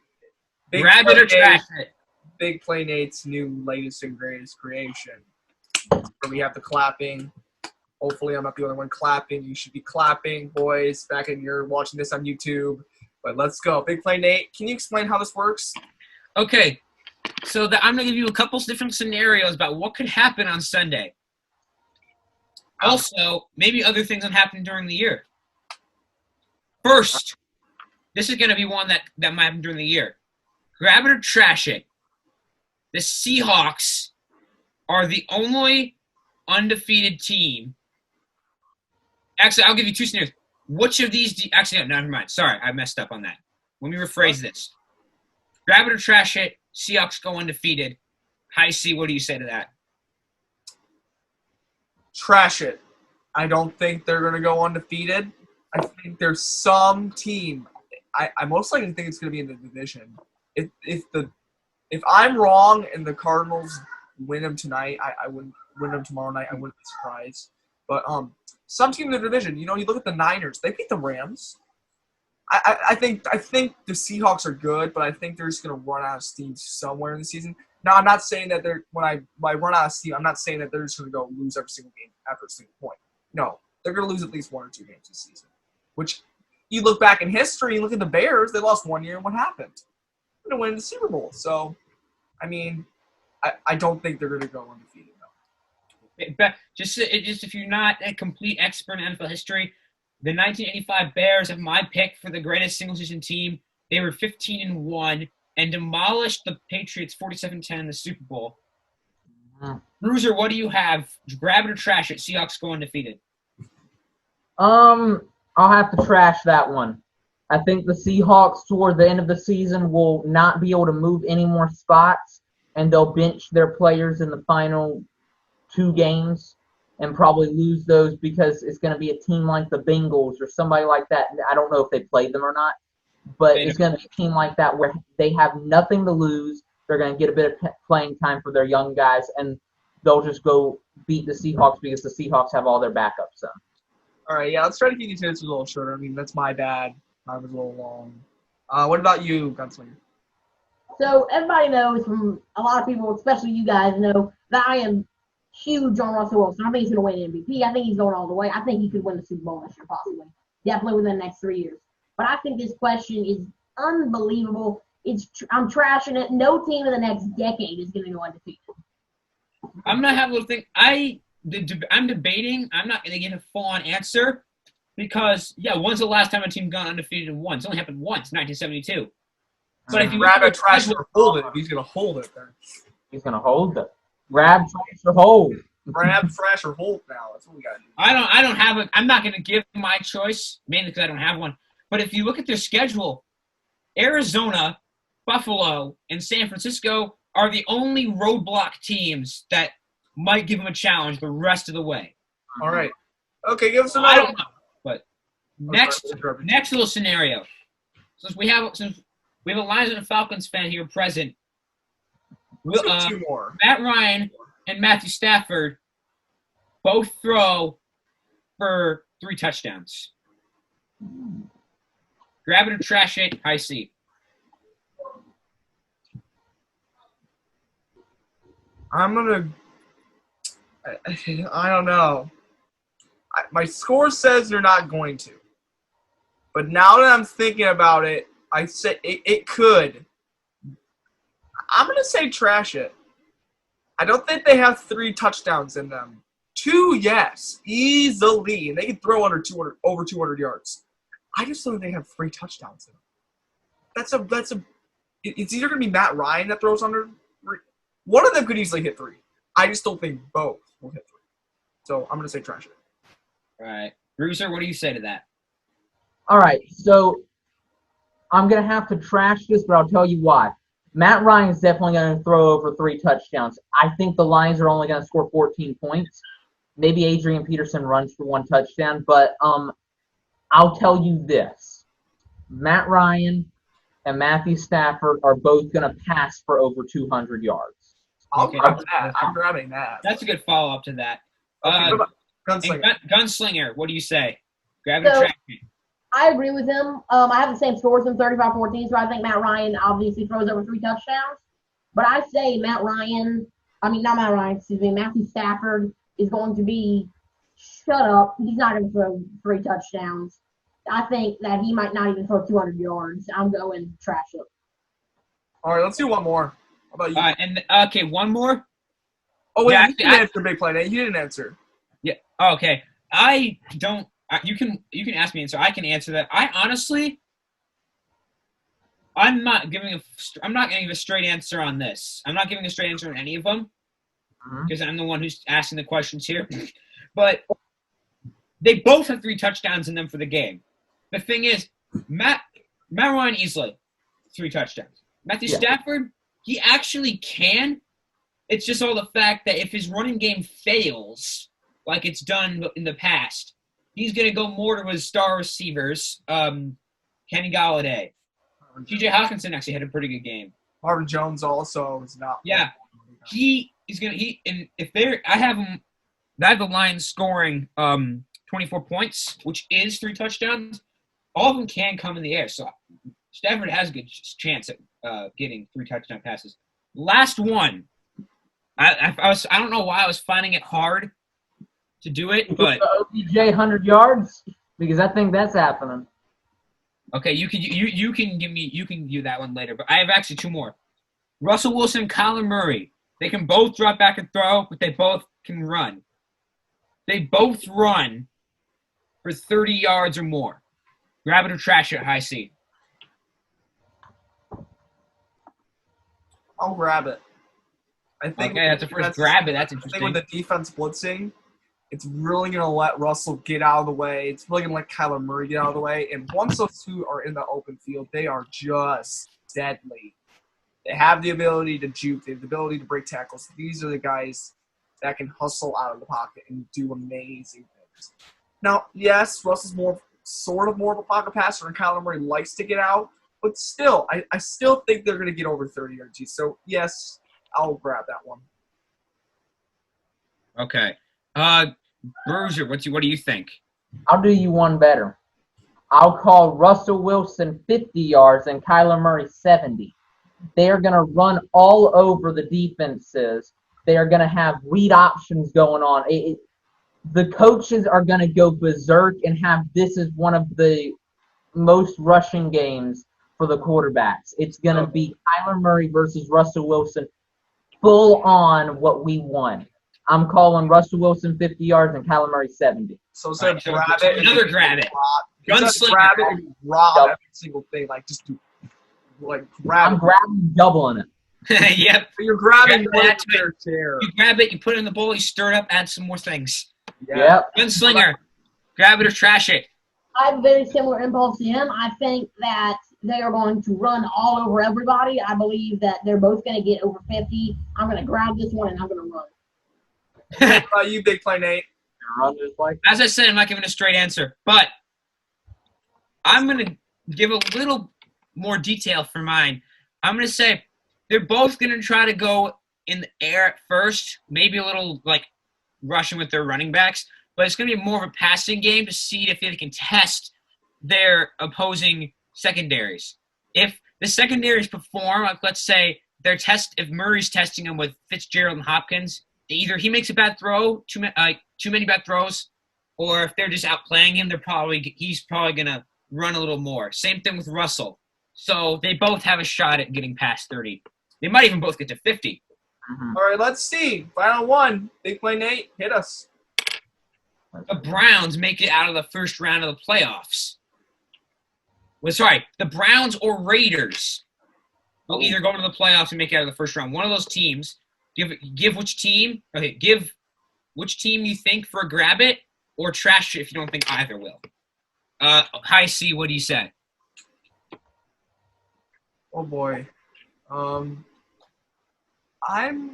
Grab it or trash it. Big Play Nate's new latest and greatest creation. Where we have the clapping. Hopefully, I'm not the only one clapping. You should be clapping, boys, back in you're watching this on YouTube. But let's go. Big Play Nate, can you explain how this works? Okay, so I'm going to give you a couple different scenarios about what could happen on Sunday. Also, maybe other things that happen during the year. First, this is going to be one that might happen during the year. Grab it or trash it. The Seahawks are the only undefeated team. Actually, I'll give you 2 scenarios. Which of these actually, no, never mind. Sorry, I messed up on that. Let me rephrase this. Grab it or trash it. Seahawks go undefeated. Hi, C, what do you say to that? Trash it. I don't think they're going to go undefeated. I think there's some team. I most likely think it's going to be in the division. If I'm wrong and the Cardinals win them tonight, I wouldn't win them tomorrow night. I wouldn't be surprised. But some team in the division. You look at the Niners. They beat the Rams. I think the Seahawks are good, but I think they're just going to run out of steam somewhere in the season. Now, I'm not saying that when I run out of steam, I'm not saying that they're just going to go lose every single game after a single point. No, they're going to lose at least 1 or 2 games this season. Which, you look back in history, you look at the Bears, they lost 1 year, and what happened? They're going to win the Super Bowl. So, I mean, I don't think they're going to go undefeated, though. But just if you're not a complete expert in NFL history, the 1985 Bears have my pick for the greatest single-season team. They were 15-1 and demolished the Patriots 47-10 in the Super Bowl. Bruiser, what do you have? Grab it or trash it? Seahawks go undefeated. I'll have to trash that one. I think the Seahawks toward the end of the season will not be able to move any more spots, and they'll bench their players in the final 2 games and probably lose those because it's going to be a team like the Bengals or somebody like that. I don't know if they played them or not, but it's going to be a team like that where they have nothing to lose. They're going to get a bit of playing time for their young guys, and they'll just go beat the Seahawks because the Seahawks have all their backups done. All right, yeah, let's try to keep these answers a little shorter. I mean, that's my bad. I was a little long. What about you, Gunslinger? So everybody knows from a lot of people, especially you guys, know that I am huge on Russell Wilson. I think he's going to win MVP. I think he's going all the way. I think he could win the Super Bowl this year, possibly. Definitely within the next 3 years. But I think this question is unbelievable. I'm trashing it. No team in the next decade is going to go undefeated. I'm going to have a little thing. I'm debating. I'm not going to give a full-on answer because, when's the last time a team got undefeated and won? It's only happened once, 1972. But if you grab it, trash or hold it, he's going to hold it then. He's going to hold it. Grab, trash, or hold. Grab, trash, or hold now. That's what we got to do. I'm not going to give my choice, mainly because I don't have one. But if you look at their schedule, Arizona, Buffalo, and San Francisco are the only roadblock teams that might give them a challenge the rest of the way. All right. Okay, give us another. I don't know. But next little scenario. Since we have a Lions and a Falcons fan here present, 2 more. Matt Ryan and Matthew Stafford both throw for 3 touchdowns. Grab it or trash it, I see. I'm going to – I don't know. My score says they're not going to. But now that I'm thinking about it, I say it could. I'm going to say trash it. I don't think they have 3 touchdowns in them. 2, yes, easily. And they can throw over 200 yards. I just don't think they have 3 touchdowns in them. It's either going to be Matt Ryan that throws under 3. One of them could easily hit 3. I just don't think both will hit 3. So I'm going to say trash it. All right. Bruiser, what do you say to that? All right, so I'm going to have to trash this, but I'll tell you why. Matt Ryan's definitely going to throw over 3 touchdowns. I think the Lions are only going to score 14 points. Maybe Adrian Peterson runs for 1 touchdown, but I'll tell you this. Matt Ryan and Matthew Stafford are both going to pass for over 200 yards. I'll grab that. I'm grabbing that. That's a good follow-up to that. Okay, Gunslinger. Gunslinger, what do you say? Grab your track. I agree with him. I have the same score as him, 35-14, so I think Matt Ryan obviously throws over 3 touchdowns. But I say Matthew Stafford is going to be shut up. He's not going to throw 3 touchdowns. I think that he might not even throw 200 yards. I'm going trash it. All right, let's do one more. How about you? All right, okay, one more? Oh, wait, you didn't answer Big Play. You didn't answer. Yeah, okay. I don't – you can ask me, and so I can answer that. I honestly – I'm not giving a straight answer on this. I'm not giving a straight answer on any of them because I'm the one who's asking the questions here. But they both have 3 touchdowns in them for the game. The thing is, Matt Ryan easily 3 touchdowns. Matthew Stafford, he actually can. It's just all the fact that if his running game fails, like it's done in the past, he's going to go more to his star receivers, Kenny Galladay. T.J. Hawkinson actually had a pretty good game. Marvin Jones also is not. Yeah, I have the Lions scoring 24 points, which is 3 touchdowns. All of them can come in the air, so Stafford has a good chance at getting 3 touchdown passes. Last one. I don't know why I was finding it hard to do it, but OBJ 100 yards because I think that's happening. Okay, you can do that one later, but I have actually 2 more. Russell Wilson, Kyler Murray. They can both drop back and throw, but they both can run. They both run for 30 yards or more. Grab it or trash it, high seed. I'll grab it. I think Okay, that's the first grab it. That's I think interesting. with the defense blitzing, it's really going to let Russell get out of the way. It's really going to let Kyler Murray get out of the way. And once those two are in the open field, they are just deadly. They have the ability to juke. They have the ability to break tackles. These are the guys that can hustle out of the pocket and do amazing things. Now, yes, Russell's sort of more of a pocket passer, and Kyler Murray likes to get out. But still, I still think they're going to get over 30 yards. So, yes, I'll grab that one. Okay. Bruiser, what do you think? I'll do you one better. I'll call Russell Wilson 50 yards and Kyler Murray 70. They are going to run all over the defenses. They are going to have read options going on. The coaches are going to go berserk and have this is one of the most rushing games for the quarterbacks. It's going to be Kyler Murray versus Russell Wilson, full on what we want. I'm calling Russell Wilson 50 yards and Kyler Murray 70. So instead of grab it, another grab it. Gunslinger. Grab it and rob every single thing. Like just do, like grab. I'm grabbing, doubling it. Yep. You're grabbing Grab their chair. You grab it, you put it in the bowl, you stir it up, add some more things. Yeah. Yep. Gunslinger, grab it or trash it. I have a very similar impulse to him. I think that they are going to run all over everybody. I believe that they're both going to get over 50. I'm going to grab this one, and I'm going to run. What about you, Big Play Nate? Run just like As I said, I'm not giving a straight answer, but I'm going to give a little more detail for mine. I'm going to say they're both going to try to go in the air at first, maybe a little like rushing with their running backs, but it's going to be more of a passing game to see if they can test their opposing secondaries. If the secondaries perform, like let's say if Murray's testing them with Fitzgerald and Hopkins, either he makes a bad throw, too many bad throws, or if they're just outplaying him, he's probably going to run a little more. Same thing with Russell. So they both have a shot at getting past 30. They might even both get to 50. Mm-hmm. All right, let's see. Final one. Big Play Nate, hit us. The Browns make it out of the first round of the playoffs. Well, sorry, the Browns or Raiders will either go to the playoffs and make it out of the first round. One of those teams. Give which team. Okay, give which team you think for a grab it, or trash it if you don't think either will. High C, what do you say? Oh boy. I'm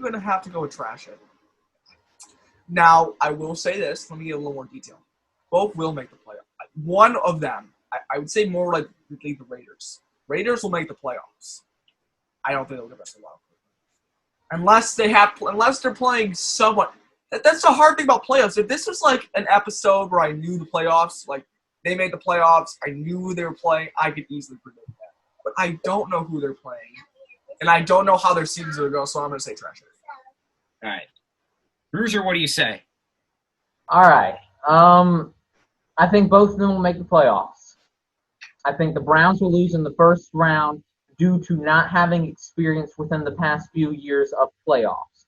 gonna have to go with trash it. Now, I will say this. Let me get a little more detail. Both will make the playoff. One of them, I would say more like the Raiders. Raiders will make the playoffs. I don't think they'll get the wild card. Unless they're playing someone. That's the hard thing about playoffs. If this was like an episode where I knew the playoffs, like they made the playoffs, I knew who they were playing, I could easily predict that. But I don't know who they're playing, and I don't know how their seasons will go, so I'm going to say trash it. All right. Bruiser, what do you say? All right. I think both of them will make the playoffs. I think the Browns will lose in the first round due to not having experience within the past few years of playoffs.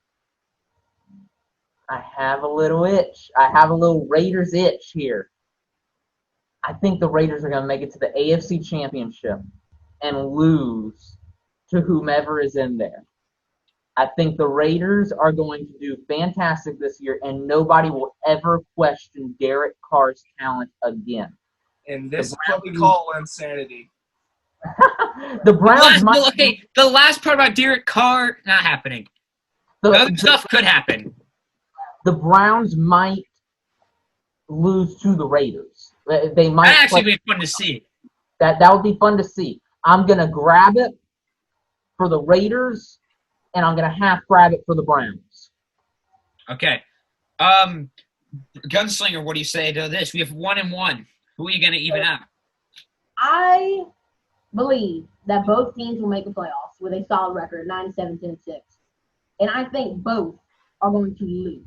I have a little itch. I have a little Raiders itch here. I think the Raiders are going to make it to the AFC Championship and lose to whomever is in there. I think the Raiders are going to do fantastic this year, and nobody will ever question Derek Carr's talent again. And this is what we call insanity. The Browns the last part about Derek Carr, not happening. The other stuff could happen. The Browns might lose to the Raiders. They might. That'd actually be fun to see. That would be fun to see. I'm going to grab it for the Raiders, and I'm going to half grab it for the Browns. Okay. Gunslinger, what do you say to this? We have 1-1. Who are you going to even out? I believe that both teams will make the playoffs with a solid record, 9-7-10-6. And I think both are going to lose.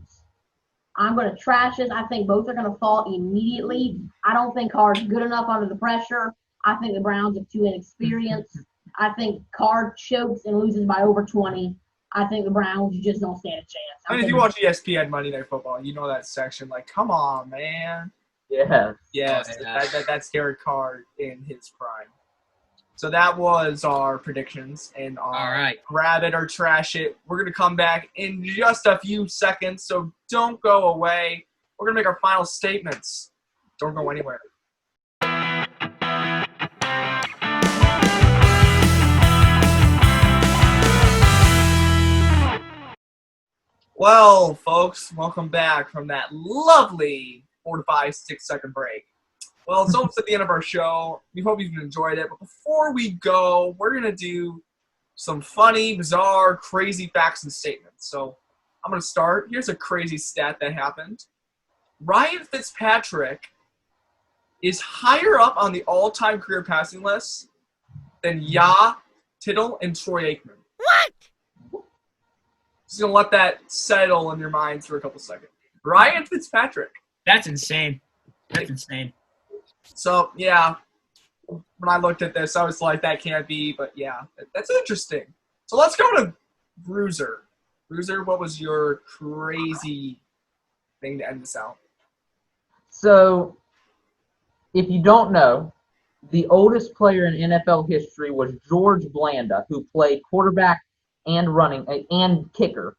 I'm going to trash this. I think both are going to fall immediately. I don't think Carr's good enough under the pressure. I think the Browns are too inexperienced. I think Carr chokes and loses by over 20. I think the Browns just don't stand a chance. I mean, if you watch ESPN Monday Night Football, you know that section. Like, come on, man. Yes. Yes, Oh, yeah. that's Derek Carr in his prime. So that was our predictions and our All right. grab it or trash it. We're going to come back in just a few seconds, so don't go away. We're going to make our final statements. Don't go anywhere. Well, folks, welcome back from that lovely 4 to 5, 6 second break. Well, it's almost at the end of our show. We hope you've enjoyed it. But before we go, we're going to do some funny, bizarre, crazy facts and statements. So I'm going to start. Here's a crazy stat that happened. Ryan Fitzpatrick is higher up on the all-time career passing list than Ya, Tittle, and Troy Aikman. What? Just going to let that settle in your minds for a couple seconds. Ryan Fitzpatrick. That's insane. That's insane. So, yeah, when I looked at this, I was like, that can't be, but yeah, that's interesting. So let's go to Bruiser. Bruiser, what was your crazy thing to end this out? So, if you don't know, the oldest player in NFL history was George Blanda, who played quarterback and kicker,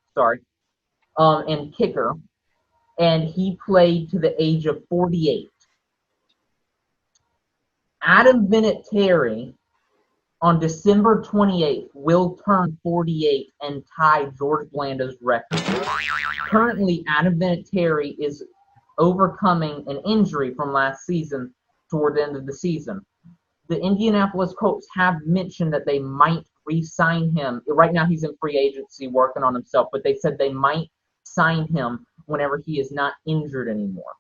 and he played to the age of 48. Adam Vinatieri on December 28th will turn 48 and tie George Blanda's record. Currently, Adam Vinatieri is overcoming an injury from last season toward the end of the season. The Indianapolis Colts have mentioned that they might re-sign him. Right now he's in free agency working on himself, but they said they might sign him whenever he is not injured anymore.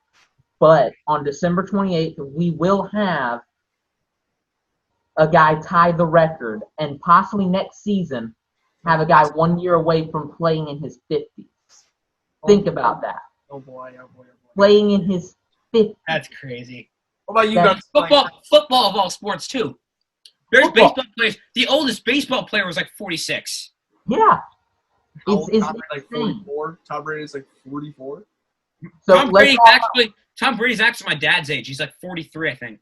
But on December 28th, we will have a guy tie the record, and possibly next season have a guy 1 year away from playing in his 50s. Think about that. Oh boy. Playing in his 50s. That's crazy. What about you That's guys? Football of all sports, too. There's Football. baseball players. The oldest baseball player was like 46. Yeah. Tom It's Brady like 44. Tom Brady is like 44. So Tom Brady's actually my dad's age. He's like 43, I think.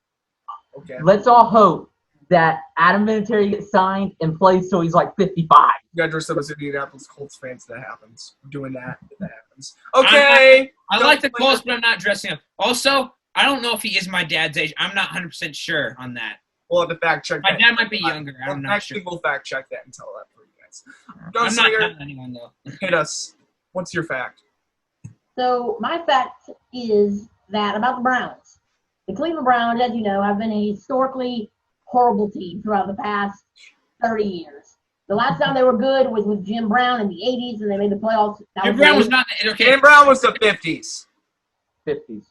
Okay. let's all hope that Adam Vinatieri gets signed and plays till he's like 55. You got to dress up as Indianapolis Colts fans if that happens. I'm doing that if that happens. Okay. I like the Colts, but I'm not dressing up. Also, I don't know if he is my dad's age. I'm not 100% sure on that. We'll have to fact check My that. dad might be younger. I'm not Actually, sure. we'll fact check that and tell that for you guys. I'm not Gunslinger, telling anyone, though. hit us. What's your fact? So my fact is that about the Browns. The Cleveland Browns, as you know, have been a historically horrible team throughout the past 30 years. The last time they were good was with Jim Brown in the 80s, and they made the playoffs. Jim Brown was not okay. Jim Brown was the 50s. 50s.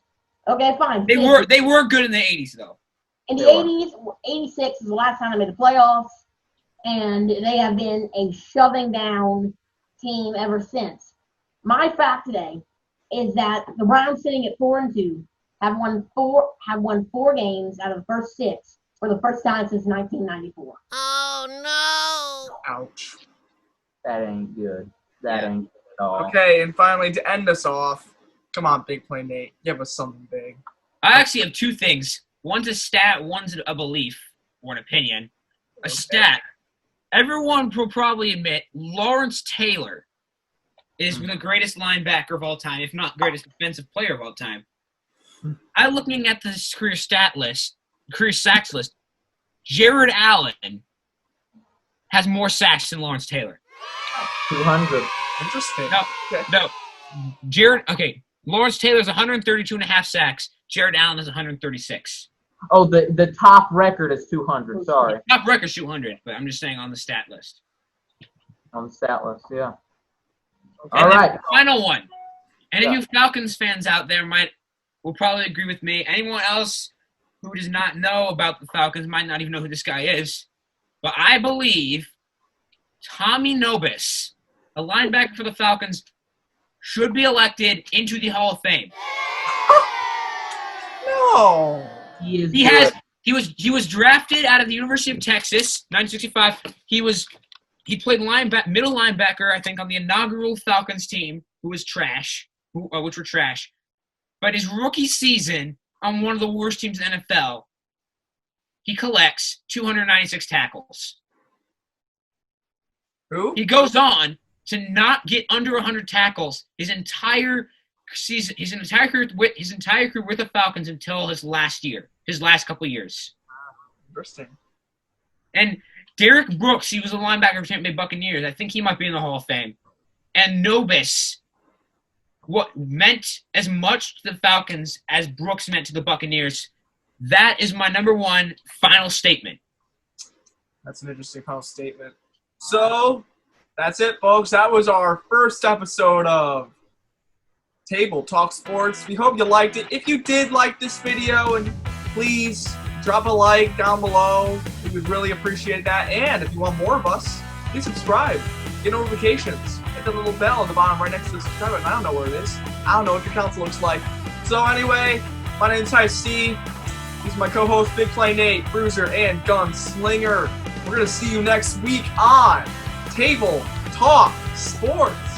Okay, fine. They were good in the 80s though. In the They were. 80s, 86 is the last time they made the playoffs, and they have been a shoving down team ever since. My fact today is that the Browns, sitting at 4-2, have won four games out of the first 6 for the first time since 1994. Ouch. That ain't good. That ain't good at all. Okay, and finally, to end us off, come on, Big Play Nate. Give us something big. I actually have two things. One's a stat, one's a belief or an opinion. A stat. Everyone will probably admit Lawrence Taylor is the greatest linebacker of all time, if not greatest defensive player of all time. I'm looking at this career sacks list. Jared Allen has more sacks than Lawrence Taylor. 200. Interesting. No. Lawrence Taylor's 132.5 sacks. Jared Allen is 136. Oh, the top record is 200. Sorry. Top record's 200, but I'm just saying on the stat list. On the stat list, yeah. And All then right. the final one. Any of Yeah. you Falcons fans out there will probably agree with me. Anyone else who does not know about the Falcons might not even know who this guy is. But I believe Tommy Nobis, a linebacker for the Falcons, should be elected into the Hall of Fame. No. He is He good. was drafted out of the University of Texas, 1965. He was he played middle linebacker, I think, on the inaugural Falcons team, which were trash. But his rookie season on one of the worst teams in the NFL, he collects 296 tackles. Who? He goes on to not get under 100 tackles his entire season, his entire career with the Falcons until his last couple of years. Interesting. And Derek Brooks, he was a linebacker for Tampa Bay Buccaneers. I think he might be in the Hall of Fame. And Nobis, what meant as much to the Falcons as Brooks meant to the Buccaneers. That is my number one final statement. That's an interesting final statement. So, that's it, folks. That was our first episode of Table Talk Sports. We hope you liked it. If you did like this video, and please drop a like down below. We would really appreciate that. And if you want more of us, please subscribe. Get notifications. Hit the little bell at the bottom right next to the subscribe button. I don't know where it is. I don't know what your console looks like. So anyway, my name is Ty C. These are my co-hosts, Big Play Nate, Bruiser, and Gunslinger. We're going to see you next week on Table Talk Sports.